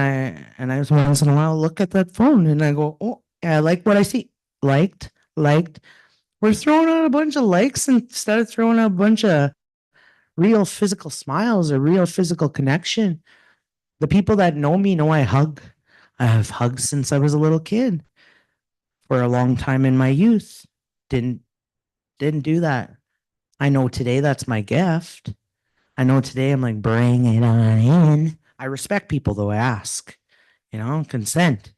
I just once in a while look at that phone and I go, oh, I like what I see. Liked. We're throwing out a bunch of likes instead of throwing out a bunch of real physical smiles or real physical connection. The people that know me know I hug. I have hugged since I was a little kid. For a long time in my youth, didn't do that. I know today that's my gift. I know today I'm like, bring it on in. I respect people though. I ask, consent.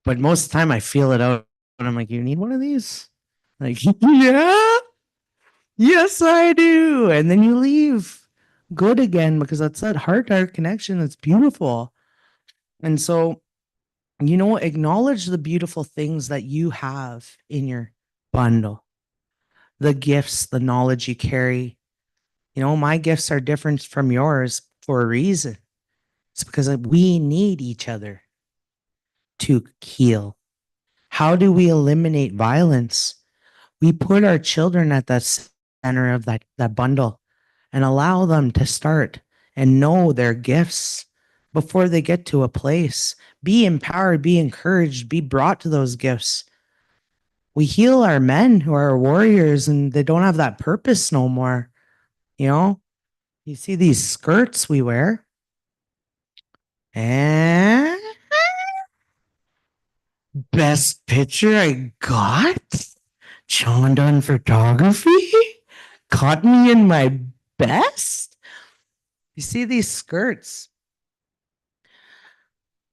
But most of the time I feel it out and I'm like, you need one of these? Like, yeah, yes, I do. And then you leave good again because that's that heart to heart connection that's beautiful. And so, you know, acknowledge the beautiful things that you have in your bundle, the gifts, the knowledge you carry. You know, my gifts are different from yours for a reason. It's because we need each other to heal. How do we eliminate violence? We put our children at the center of that bundle and allow them to start and know their gifts before they get to a place. Be empowered, be encouraged, be brought to those gifts. We heal our men who are warriors and they don't have that purpose no more. You know, you see these skirts we wear, and best picture I got, John Dunn Photography, caught me in my best. You see these skirts,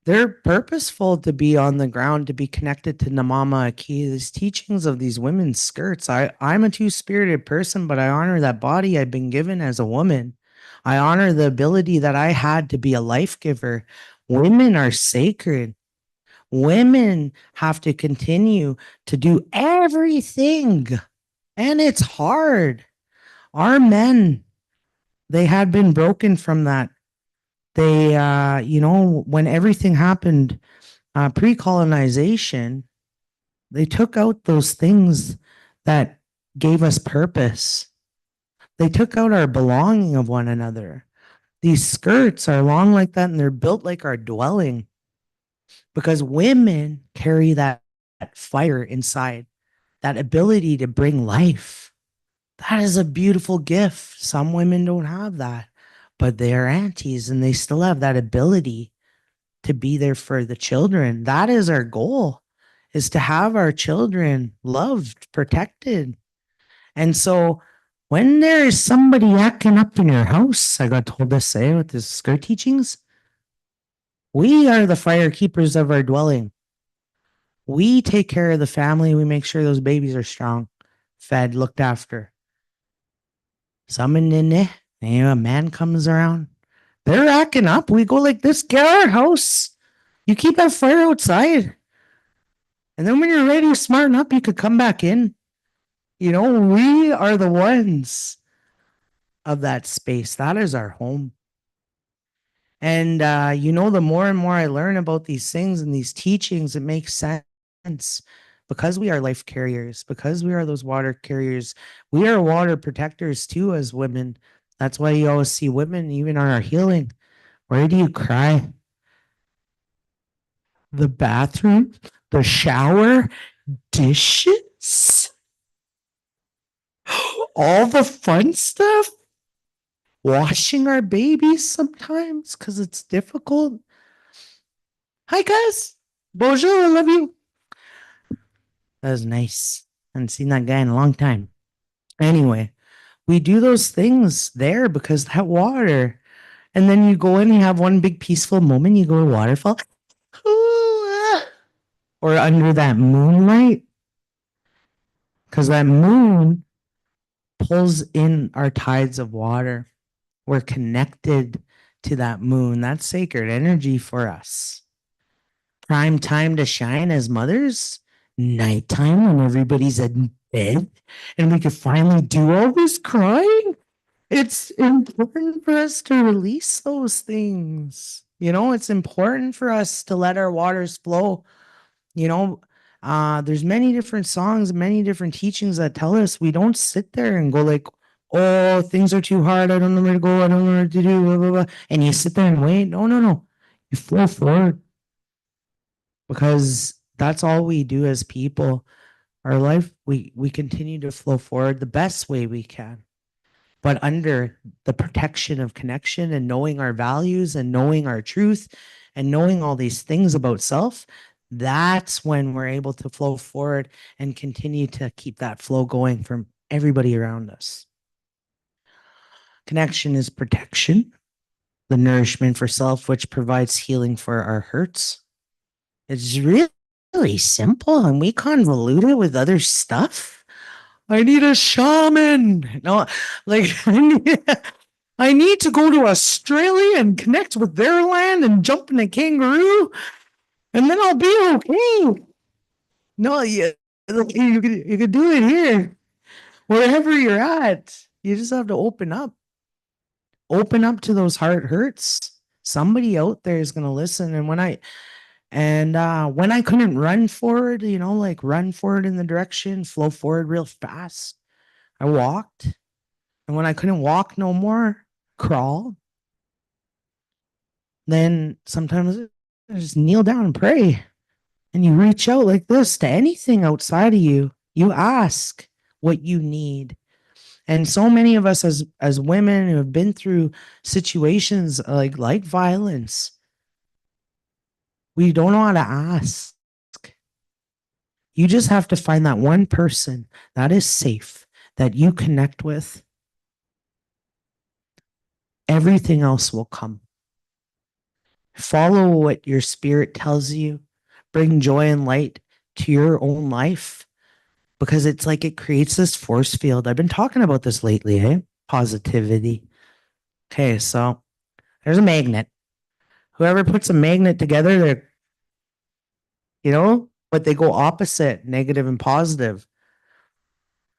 they're purposeful to be on the ground, to be connected to Namama Aki. These teachings of these women's skirts. I'm a two-spirited person, but I honor that body I've been given as a woman. I honor the ability that I had to be a life giver. Women are sacred. Women have to continue to do everything, and it's hard. Our men, they had been broken from that. They, when everything happened, pre-colonization, they took out those things that gave us purpose. They took out our belonging of one another. These skirts are long like that and they're built like our dwelling because women carry that fire inside, that ability to bring life. That is a beautiful gift. Some women don't have that, but they're aunties and they still have that ability to be there for the children. That is our goal, is to have our children loved, protected. And so when there is somebody acting up in your house, I got told to say with the skirt teachings, we are the fire keepers of our dwelling. We take care of the family. We make sure those babies are strong, fed, looked after. Someone in there, a man comes around. They're acting up. We go like this, get our house. You keep that fire outside. And then when you're ready to smarten up, you could come back in. You know, we are the ones of that space. That is our home. And, the more and more I learn about these things and these teachings, it makes sense because we are life carriers, because we are those water carriers. We are water protectors too as women. That's why you always see women, even on our healing. Where do you cry? The bathroom, the shower, dishes, all the fun stuff. Washing our babies sometimes because it's difficult. Hi, guys. Bonjour. I love you. That was nice. I haven't seen that guy in a long time. Anyway, we do those things there because that water. And then you go in and have one big peaceful moment. You go to a waterfall. Or under that moonlight. Because that moon pulls in our tides of water. We're connected to that moon. That's sacred energy for us. Prime time to shine as mothers, nighttime when everybody's in bed and we could finally do all this crying. It's important for us to release those things. It's important for us to let our waters flow. There's many different songs, many different teachings that tell us we don't sit there and go like, oh, things are too hard. I don't know where to go. I don't know what to do. Blah, blah, blah. And you sit there and wait. No, no, no. You flow forward because that's all we do as people. Our life, we continue to flow forward the best way we can, but under the protection of connection and knowing our values and knowing our truth and knowing all these things about self. That's when we're able to flow forward and continue to keep that flow going from everybody around us. Connection is protection, the nourishment for self, which provides healing for our hurts. It's really simple and we convolute it with other stuff. I need a shaman. No, like I need to go to Australia and connect with their land and jump in a kangaroo, and then I'll be okay. No, you can do it here, wherever you're at. You just have to open up. Open up to those heart hurts. Somebody out there is gonna listen. And when I couldn't run forward, like run forward in the direction, flow forward real fast, I walked. And when I couldn't walk no more, crawl. Then sometimes I just kneel down and pray. And you reach out like this to anything outside of you. You ask what you need. And so many of us as women who have been through situations like violence, we don't know how to ask. You just have to find that one person that is safe, that you connect with. Everything else will come. Follow what your spirit tells you. Bring joy and light to your own life, because it's like it creates this force field. I've been talking about this lately, eh? Positivity. Okay, so there's a magnet. Whoever puts a magnet together, but they go opposite, negative and positive.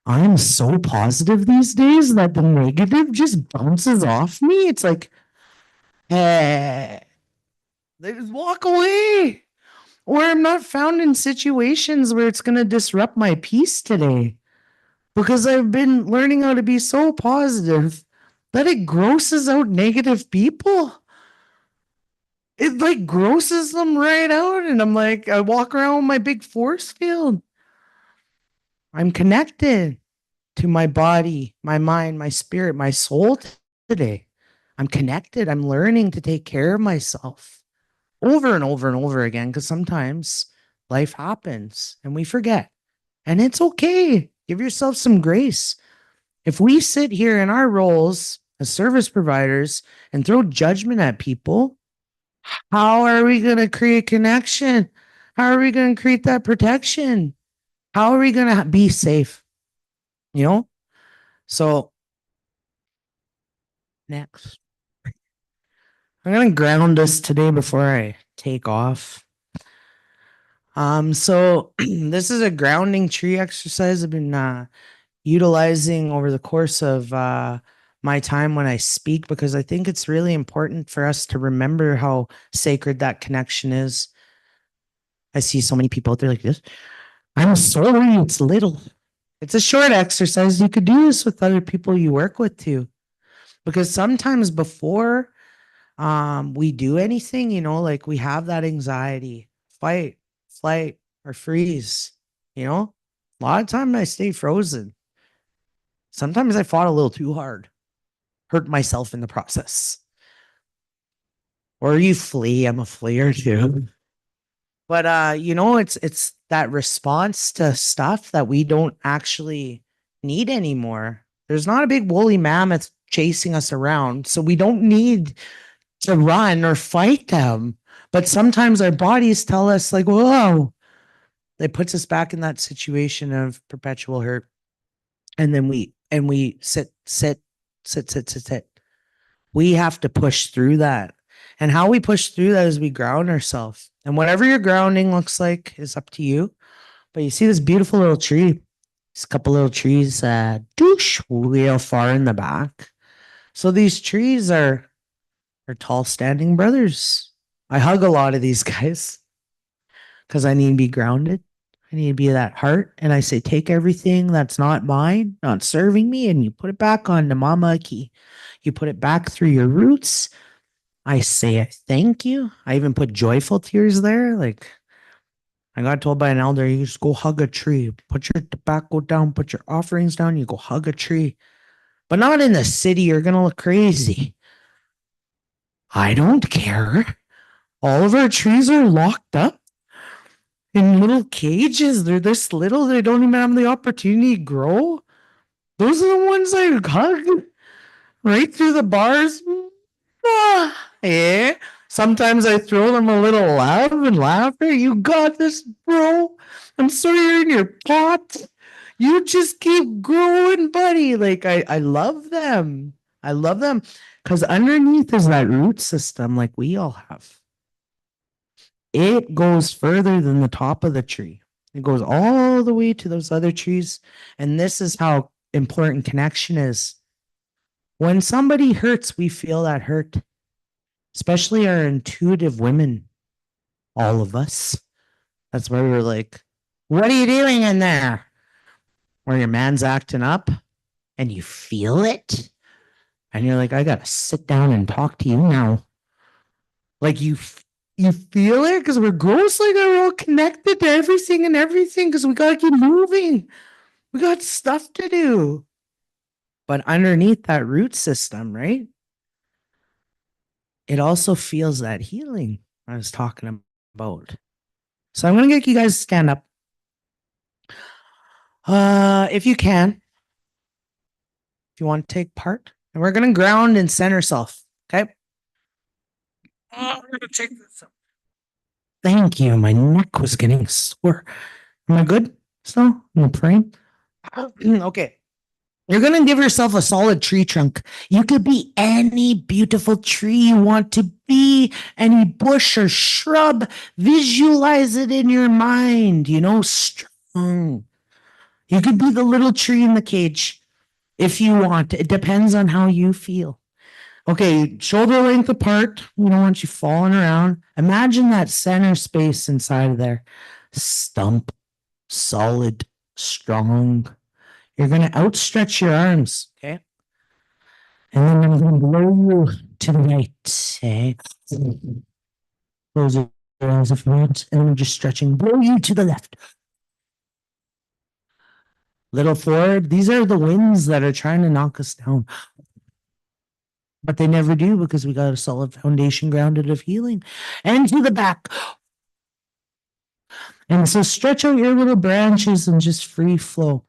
I am so positive these days that the negative just bounces off me. It's like, they just walk away. Or I'm not found in situations where it's going to disrupt my peace today, because I've been learning how to be so positive that it grosses out negative people. It like grosses them right out. And I'm like, I walk around with my big force field. I'm connected to my body, my mind, my spirit, my soul today. I'm connected. I'm learning to take care of myself over and over and over again, because sometimes life happens and we forget. And it's okay. Give yourself some grace. If we sit here in our roles as service providers and throw judgment at people, how are we going to create connection? How are we going to create that protection? How are we going to be safe? So next, I'm going to ground us today before I take off. So this is a grounding tree exercise I've been utilizing over the course of my time when I speak, because I think it's really important for us to remember how sacred that connection is. I see so many people out there like this. I'm sorry, it's little. It's a short exercise. You could do this with other people you work with too, because sometimes before we do anything, like we have that anxiety, fight, flight, or freeze. A lot of time I stay frozen. Sometimes I fought a little too hard, hurt myself in the process. Or you flee. I'm a fleer too. But it's that response to stuff that we don't actually need anymore. There's not a big woolly mammoth chasing us around, so we don't need to run or fight them. But sometimes our bodies tell us like, whoa, it puts us back in that situation of perpetual hurt. And then we sit. We have to push through that. And how we push through that is we ground ourselves. And whatever your grounding looks like is up to you. But you see this beautiful little tree. There's a couple little trees douche real far in the back. So these trees are tall standing brothers. I hug a lot of these guys because I need to be grounded. I need to be that heart. And I say, take everything that's not mine, not serving me, and you put it back on the Mama Aki. You put it back through your roots. I say a thank you. I even put joyful tears there. Like I got told by an elder, you just go hug a tree. Put your tobacco down, put your offerings down, you go hug a tree. But not in the city, you're going to look crazy. I don't care. All of our trees are locked up in little cages. They're this little, they don't even have the opportunity to grow. Those are the ones I hug right through the bars. Yeah. Sometimes I throw them a little love and laughter. You got this, bro. I'm sorry you're in your pot. You just keep growing, buddy. Like I love them. I love them. Because underneath is that root system like we all have. It goes further than the top of the tree. It goes all the way to those other trees. And this is how important connection is. When somebody hurts, we feel that hurt, especially our intuitive women, all of us. That's why we were like, what are you doing in there? Where your man's acting up and you feel it. And you're like, I got to sit down and talk to you now. Like you feel it because we're gross like that. We're all connected to everything and everything because we got to keep moving. We got stuff to do. But underneath that root system, right? It also feels that healing I was talking about. So I'm going to get you guys to stand up. If you can, if you want to take part, and we're going to ground and center self. Okay. We're going to take this up. Thank you. My neck was getting sore. Am I good? So I'm praying. Okay. You're going to give yourself a solid tree trunk. You could be any beautiful tree you want to be, any bush or shrub. Visualize it in your mind, strong. You could be the little tree in the cage if you want. It depends on how you feel. Okay, shoulder length apart. We don't want you falling around. Imagine that center space inside of there. Stump, solid, strong. You're going to outstretch your arms, okay? And then I'm going to blow you to the right, okay? Close your eyes if you want. And I'm just stretching. Blow you to the left. Little forward. These are the winds that are trying to knock us down. But they never do because we got a solid foundation grounded of healing. And to the back. And so stretch out your little branches and just free flow.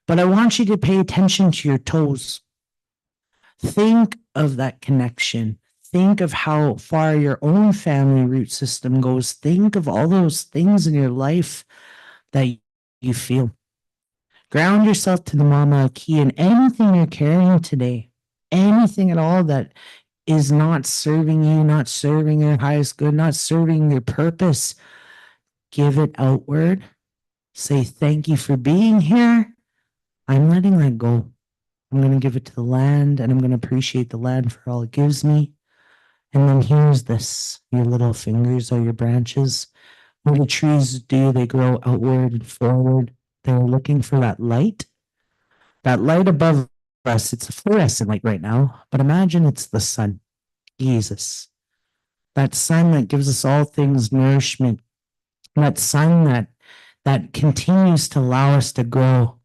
But I want you to pay attention to your toes. Think of that connection. Think of how far your own family root system goes. Think of all those things in your life that you feel. Ground yourself to the Mama Key and anything you're carrying today. Anything at all that is not serving you, not serving your highest good, not serving your purpose. Give it outward. Say thank you for being here. I'm letting that go. I'm going to give it to the land and I'm going to appreciate the land for all it gives me. And then here's this. Your little fingers are your branches. What the trees do, they grow outward and forward. They're looking for that light above us. It's a fluorescent light right now, but imagine it's the sun, Jesus. That sun that gives us all things nourishment. That sun that continues to allow us to grow.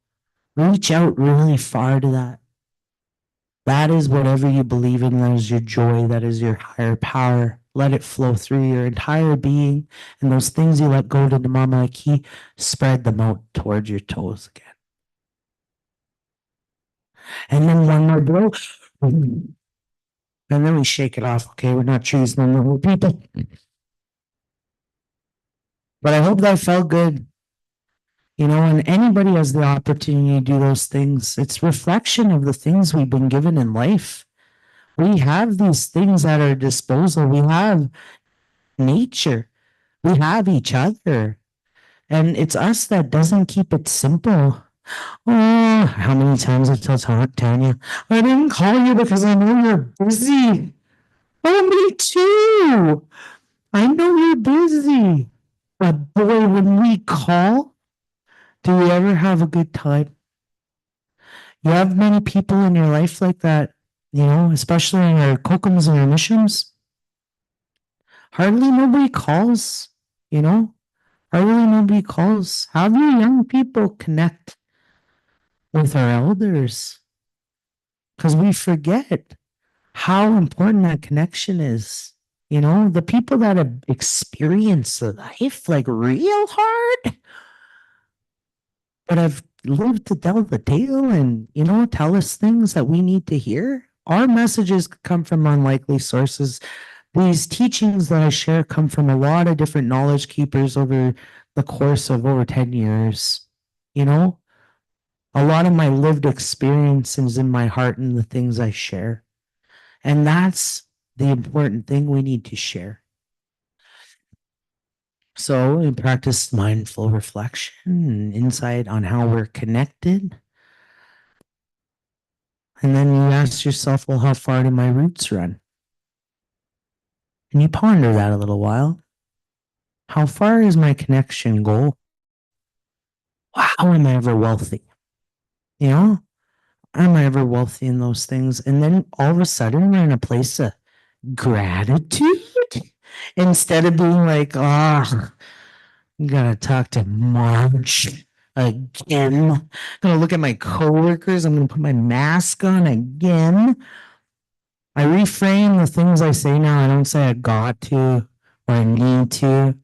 Reach out really far to that. That is whatever you believe in. That is your joy. That is your higher power. Let it flow through your entire being. And those things you let go to the Mama Key, spread them out towards your toes again. And then one more blow. And then we shake it off. Okay, we're not trees no more, we're people. But I hope that felt good. And anybody has the opportunity to do those things. It's reflection of the things we've been given in life. We have these things at our disposal. We have nature. We have each other. And it's us that doesn't keep it simple. Oh, how many times I tell Tanya, I didn't call you because I know you're busy. Oh, me too. I know you're busy. But boy, when we call, do we ever have a good time? You have many people in your life like that, especially in our kokums and our missions. Hardly nobody calls, Hardly nobody calls. Have your young people connect with our elders? Because we forget how important that connection is. The people that have experienced life like real hard, but have lived to tell the tale and, tell us things that we need to hear. Our messages come from unlikely sources. These teachings that I share come from a lot of different knowledge keepers over the course of over 10 years. A lot of my lived experience is in my heart and the things I share. And that's the important thing we need to share. So we practice mindful reflection and insight on how we're connected. And then you ask yourself, well, how far do my roots run? And you ponder that a little while. How far is my connection go? How am I ever wealthy? You know, am I ever wealthy in those things? And then all of a sudden we're in a place of gratitude instead of being like, oh, I'm gonna talk to Marge again. Gonna look at my coworkers. I'm gonna put my mask on again. I reframe the things I say now. I don't say I got to or I need to.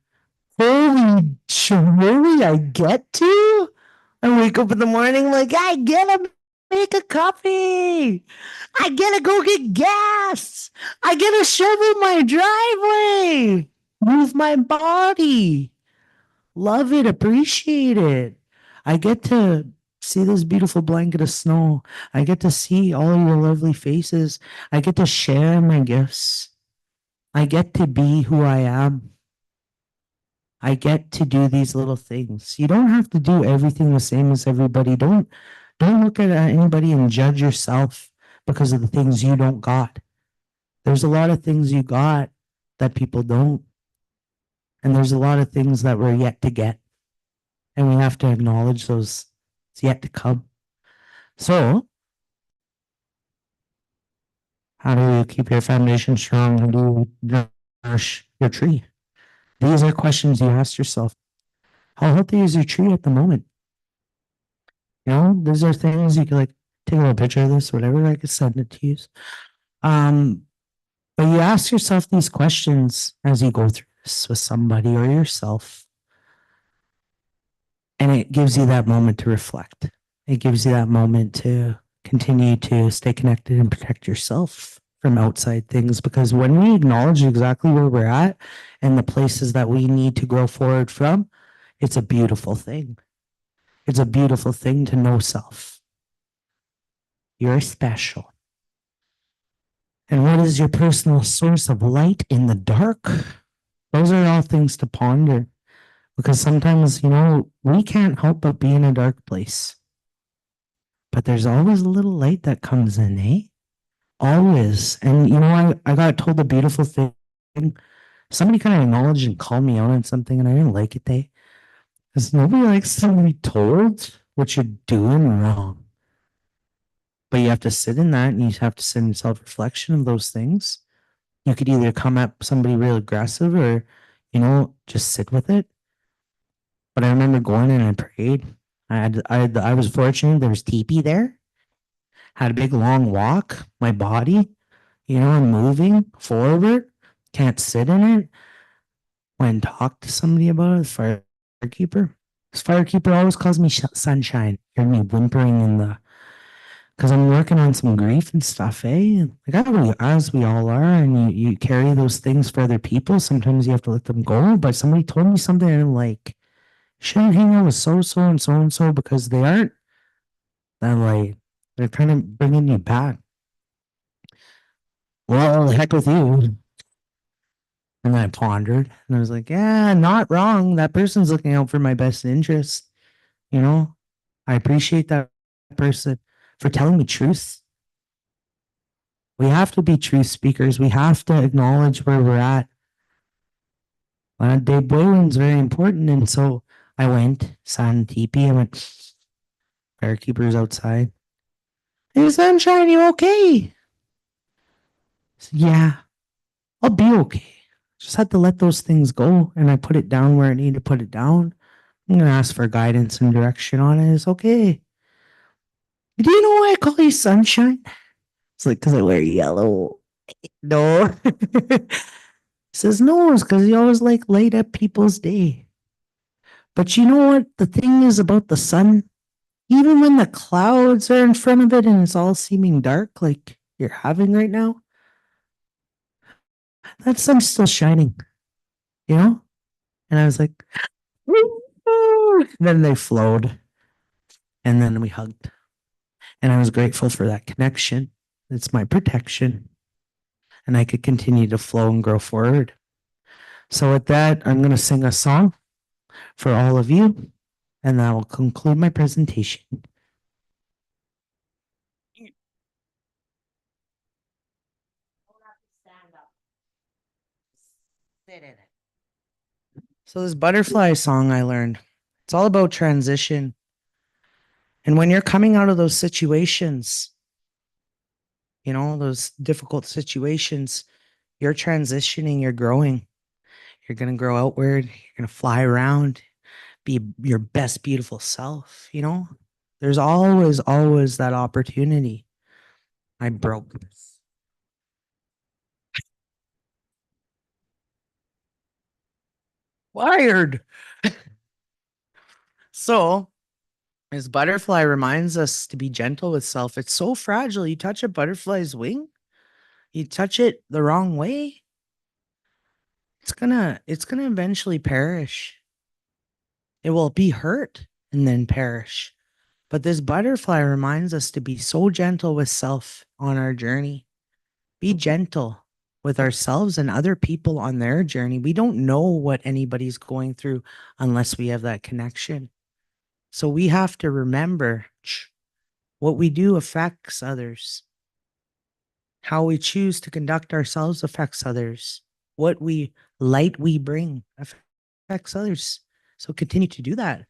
Holy really I get to? I wake up in the morning like, I gotta make a coffee. I gotta go get gas. I gotta shovel my driveway. Move my body. Love it, appreciate it. I get to see this beautiful blanket of snow. I get to see all your lovely faces. I get to share my gifts. I get to be who I am. I get to do these little things. You don't have to do everything the same as everybody. Don't look at anybody and judge yourself because of the things you don't got. There's a lot of things you got that people don't. And there's a lot of things that we're yet to get. And we have to acknowledge those. It's yet to come. So, how do you keep your foundation strong? How do you nourish your tree? These are questions you ask yourself. How healthy is your tree at the moment? You know, these are things you can like take a little picture of this, whatever. I could send it to you. But you ask yourself these questions as you go through this with somebody or yourself. And it gives you that moment to reflect. It gives you that moment to continue to stay connected and protect yourself from outside things. Because when we acknowledge exactly where we're at and the places that we need to grow forward from, it's a beautiful thing. It's a beautiful thing to know self. You're special. And what is your personal source of light in the dark? Those are all things to ponder. Because sometimes, you know, we can't help but be in a dark place. But there's always a little light that comes in, eh? Always. And, you know, I got told a beautiful thing. Somebody kind of acknowledged and called me out on something, and I didn't like it, eh? Because nobody likes to be told what you're doing wrong. But you have to sit in that and you have to sit in self reflection of those things. You could either come at somebody real aggressive or, you know, just sit with it. But I remember going in and I prayed. I was fortunate. There was teepee there. Had a big long walk. My body, you know, I'm moving forward. Can't sit in it. Went and talked to somebody about it. The firekeeper. This firekeeper always calls me sunshine. Hear me whimpering in the, because I'm working on some grief and stuff, eh? Like as we all are, and you carry those things for other people. Sometimes you have to let them go. But somebody told me something, and I'm like, shouldn't hang out with so and so because they aren't that like they're kind of bringing you back. Well, the heck with you. And then I pondered and I was like, yeah, not wrong. That person's looking out for my best interest. You know, I appreciate that person for telling me truth. We have to be truth speakers. We have to acknowledge where we're at. Dave Boylan's very important. And so I went, San Tipi, I went, firekeeper's outside. Hey, Sunshine, you okay? Said, yeah, I'll be okay. Just had to let those things go. And I put it down where I need to put it down. I'm going to ask for guidance and direction on it. It's okay. Do you know why I call you Sunshine? It's like, because I wear yellow. No. Says, no, it's because you always like light up people's day. But you know what the thing is about the sun? Even when the clouds are in front of it and it's all seeming dark, like you're having right now, that sun's still shining, you know? And I was like, then they flowed and then we hugged. And I was grateful for that connection. It's my protection. and I could continue to flow and grow forward. So with that, I'm going to sing a song for all of you, and that will conclude my presentation. So this butterfly song I learned, it's all about transition. And when you're coming out of those situations, you know, those difficult situations, you're transitioning, you're growing. You're going to grow outward, you're going to fly around, be your best, beautiful self, you know? There's always that opportunity. I broke this. Wired. So, this butterfly reminds us to be gentle with self. It's so fragile. You touch a butterfly's wing, you touch it the wrong way, it's gonna eventually perish. It will be hurt and then perish. But this butterfly reminds us to be so gentle with self on our journey. Be gentle with ourselves and other people on their journey. We don't know what anybody's going through unless we have that connection. So we have to remember what we do affects others. How we choose to conduct ourselves affects others. What light we bring affects others. So continue to do that.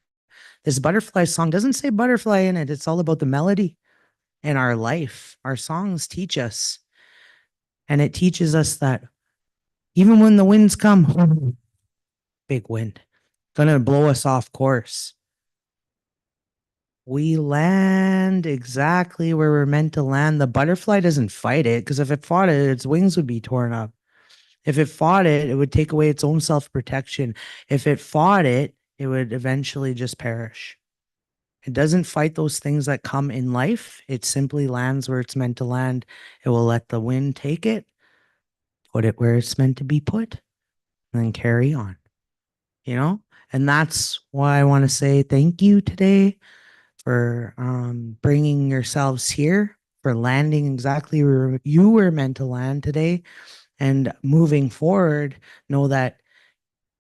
This butterfly song doesn't say butterfly in it. It's all about the melody and our life. Our songs teach us. And it teaches us that even when the winds come, big wind, gonna blow us off course, we land exactly where we're meant to land. The butterfly doesn't fight it, because if it fought it, its wings would be torn up. If it fought it, it would take away its own self-protection. If it fought it, it would eventually just perish. It doesn't fight those things that come in life. It simply lands where it's meant to land. It will let the wind take it, put it where it's meant to be put, and then carry on, you know? And that's why I want to say thank you today for bringing yourselves here, for landing exactly where you were meant to land today. And moving forward, know that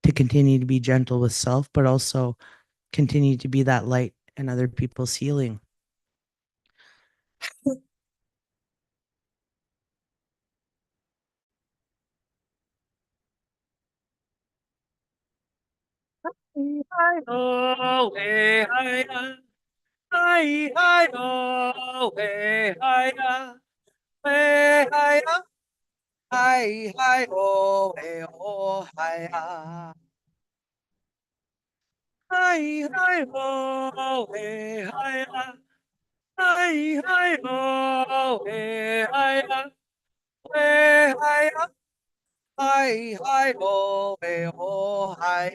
to continue to be gentle with self, but also continue to be that light in other people's healing. Hi, oh, hey, hi, hi, hi, oh, hey, hi, hey, hi, hi, hi, oh, hey, oh, hi, hi, hi, oh, hey, hi, hi, hi, oh, hey, hi, hey, hi, hi, hi, oh, hey, oh, hi,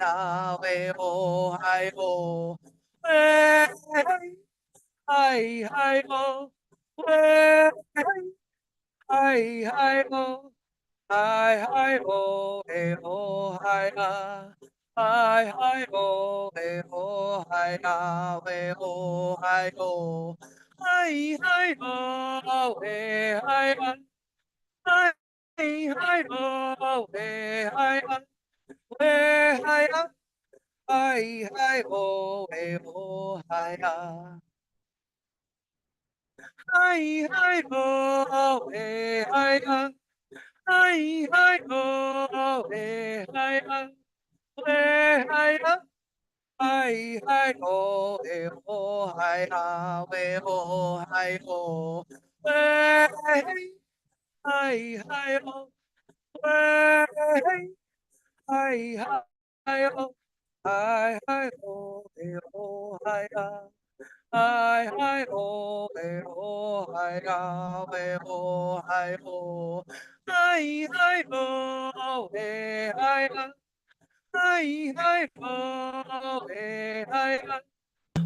hey, oh, hi, oh, hey, hi, hi, oh, hey, hi, hi, oh. Hi, hi, ho, hey, ho, hi, hi, hi, ho, hey, ho, hi, hey, ho, hi, ho. Hi, hi, ho, hey, hi, hi, hi, ho, hey, hi, hey, hi, hi, hi, ho, hey, ho, hi, hi, hi, ho, hey, hi, hi, hi, ho, hey, hi, hey, hi, hi, hi, ho, hey, ho, hi, hey, ho, hi, ho, hey, hi, hi, ho, hey, hi, hi, ho, hi, hi, ho, hey, ho, hi, hi, hi, ho, hey, ho, hi, hey, ho, hi, ho, hi, hi, ho, hey, hi, hi, hi, ho, hey, hi, hey,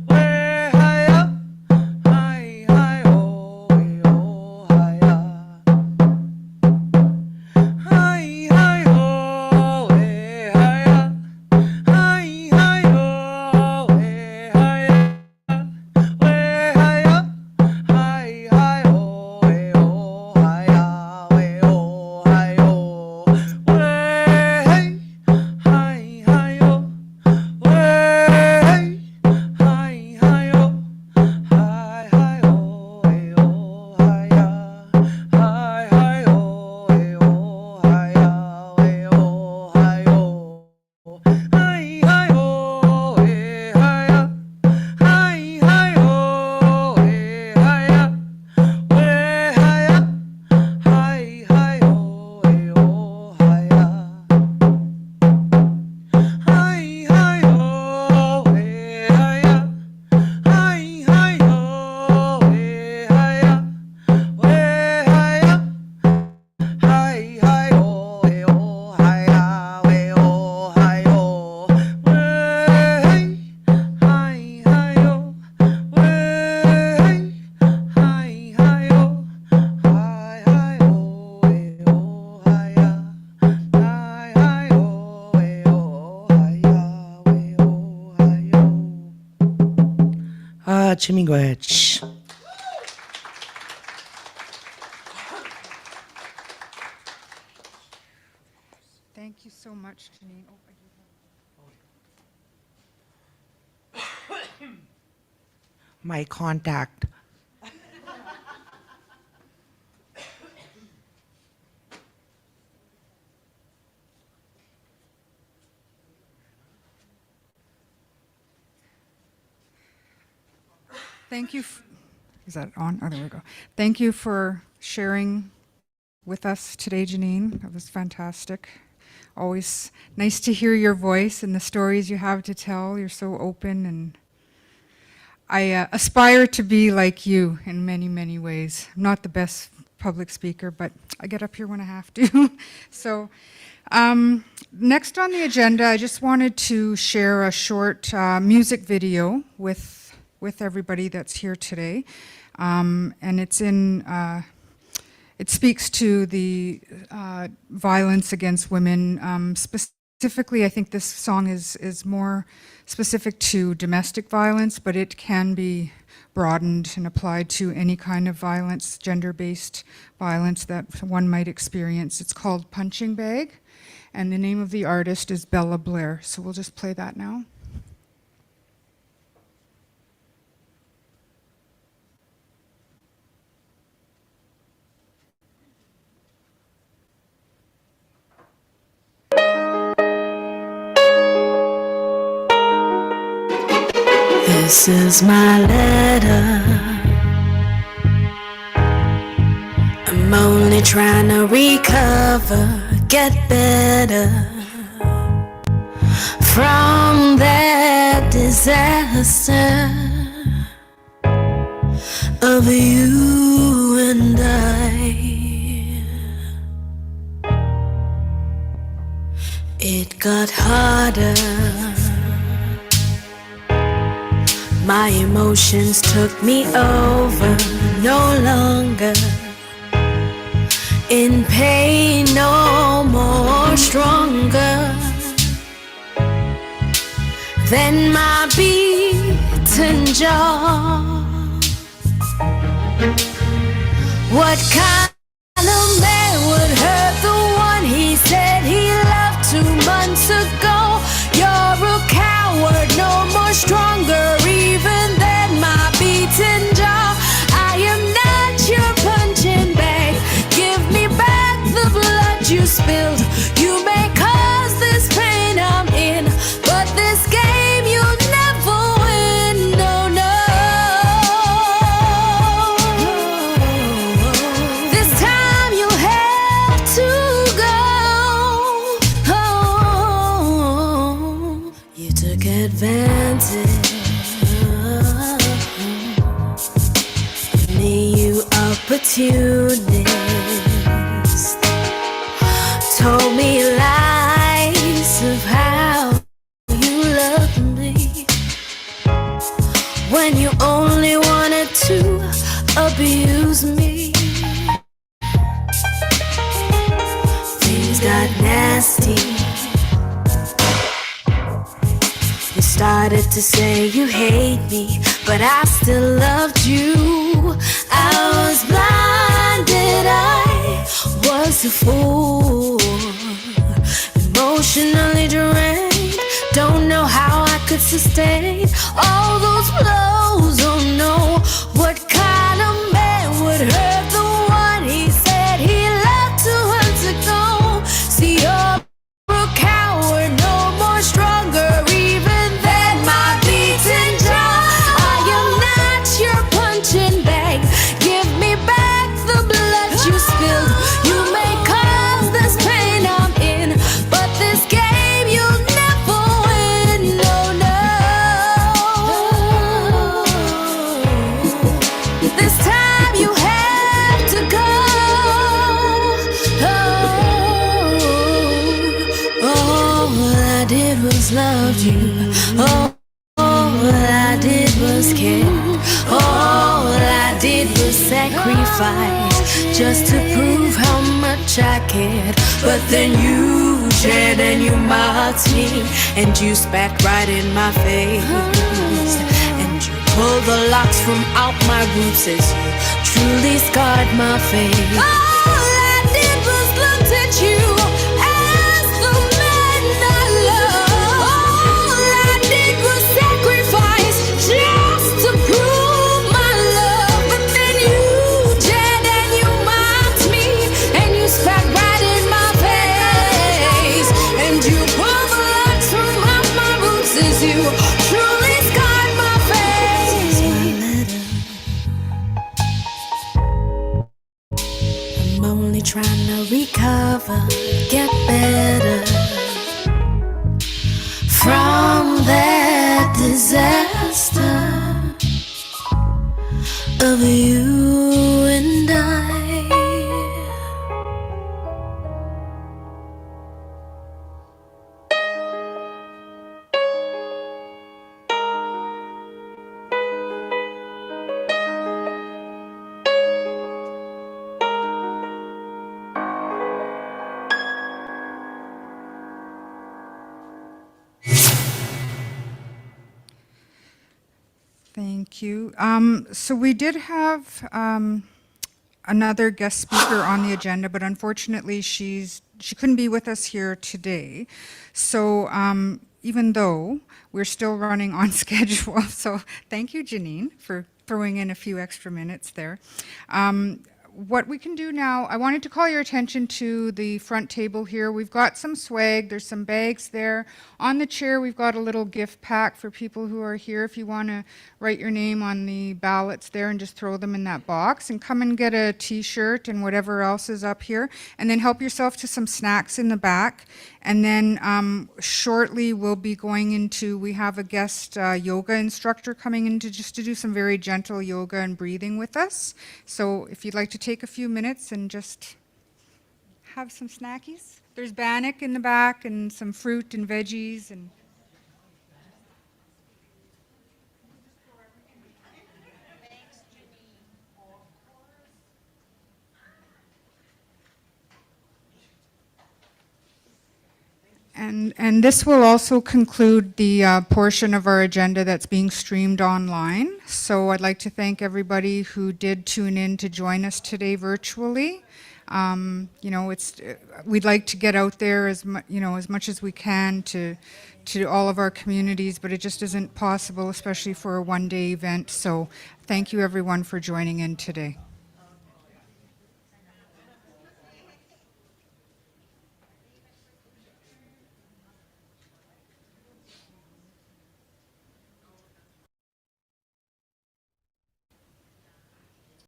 hi, hi, hi, ho, hey, ho, hi, hi, hi, ho, hey, hi, hi, hi, ho, hey, hi, hey, hi, hi, hi, ho, hey, ho, hi, hey, ho, hi, Jimmy, go ahead. Shh. Thank you so much, Janine. Oh, I do have- My contact. Thank you. Is that on? Oh, there we go. Thank you for sharing with us today, Janine. That was fantastic. Always nice to hear your voice and the stories you have to tell. You're so open, and I aspire to be like you in many, many ways. I'm not the best public speaker, but I get up here when I have to. So next on the agenda, I just wanted to share a short music video with everybody that's here today. And it's in, it speaks to the violence against women. Specifically, I think this song is more specific to domestic violence, but it can be broadened and applied to any kind of violence, gender-based violence that one might experience. It's called Punching Bag, and the name of the artist is Bella Blair. So we'll just play that now. This is my letter. I'm only trying to recover, get better from that disaster of you and I. It got harder. My emotions took me over, no longer in pain, no more stronger than my beaten jaw. What kind of man would hurt the one he said he loved 2 months ago? You're a coward, no more stronger even than my beaten jaw. I am not your punching bag. Give me back the blood you spilled. You may cause this pain I'm in, but this game you'll never win. No, no. This time you'll have to go. You took advantage of me, you opportunist. Told me lies of how you loved me when you only wanted to abuse me. Things got nasty. You started to say you hate me, but I still loved you. I was blinded, I was a fool. Emotionally drained, don't know how I could sustain all those blows. Oh no, what kind of man would hurt the one he said he loved 2 months ago? See, you're a coward, no more stronger even than my beaten jaw. I am not your punching bag. Give me back the blood you spilled. You may cause this pain I'm in, but this game you'll never win. No, no. This time you have to go. All I did was love you. All I did was care. All I did was sacrifice just to prove how much I cared. But then you shared and you mocked me, and you spat right in my face, and you pull the locks from out my roots as you truly scarred my face. All I did was looked at you as the man I love. All I did was sacrifice just to prove my love. But then you dared and you mocked me and you spat right in my face. And you pulled the locks from out my roots as you truly scarred my face. I'm only trying to recover, get better from that disaster of you and I. Thank you. So we did have another guest speaker on the agenda, but unfortunately she couldn't be with us here today. So even though we're still running on schedule, so thank you, Janine, for throwing in a few extra minutes there. What we can do now, I wanted to call your attention to the front table here. We've got some swag, there's some bags there. On the chair, we've got a little gift pack for people who are here. If you want to write your name on the ballots there and just throw them in that box, and come and get a t-shirt and whatever else is up here. And then help yourself to some snacks in the back. And then shortly we'll be going into, we have a guest yoga instructor coming in to just to do some very gentle yoga and breathing with us. So if you'd like to take a few minutes and just have some snackies. There's bannock in the back and some fruit and veggies and And this will also conclude the portion of our agenda that's being streamed online. So I'd like to thank everybody who did tune in to join us today virtually. You know, we'd like to get out there as much as we can to all of our communities, but it just isn't possible, especially for a one-day event. So thank you everyone for joining in today.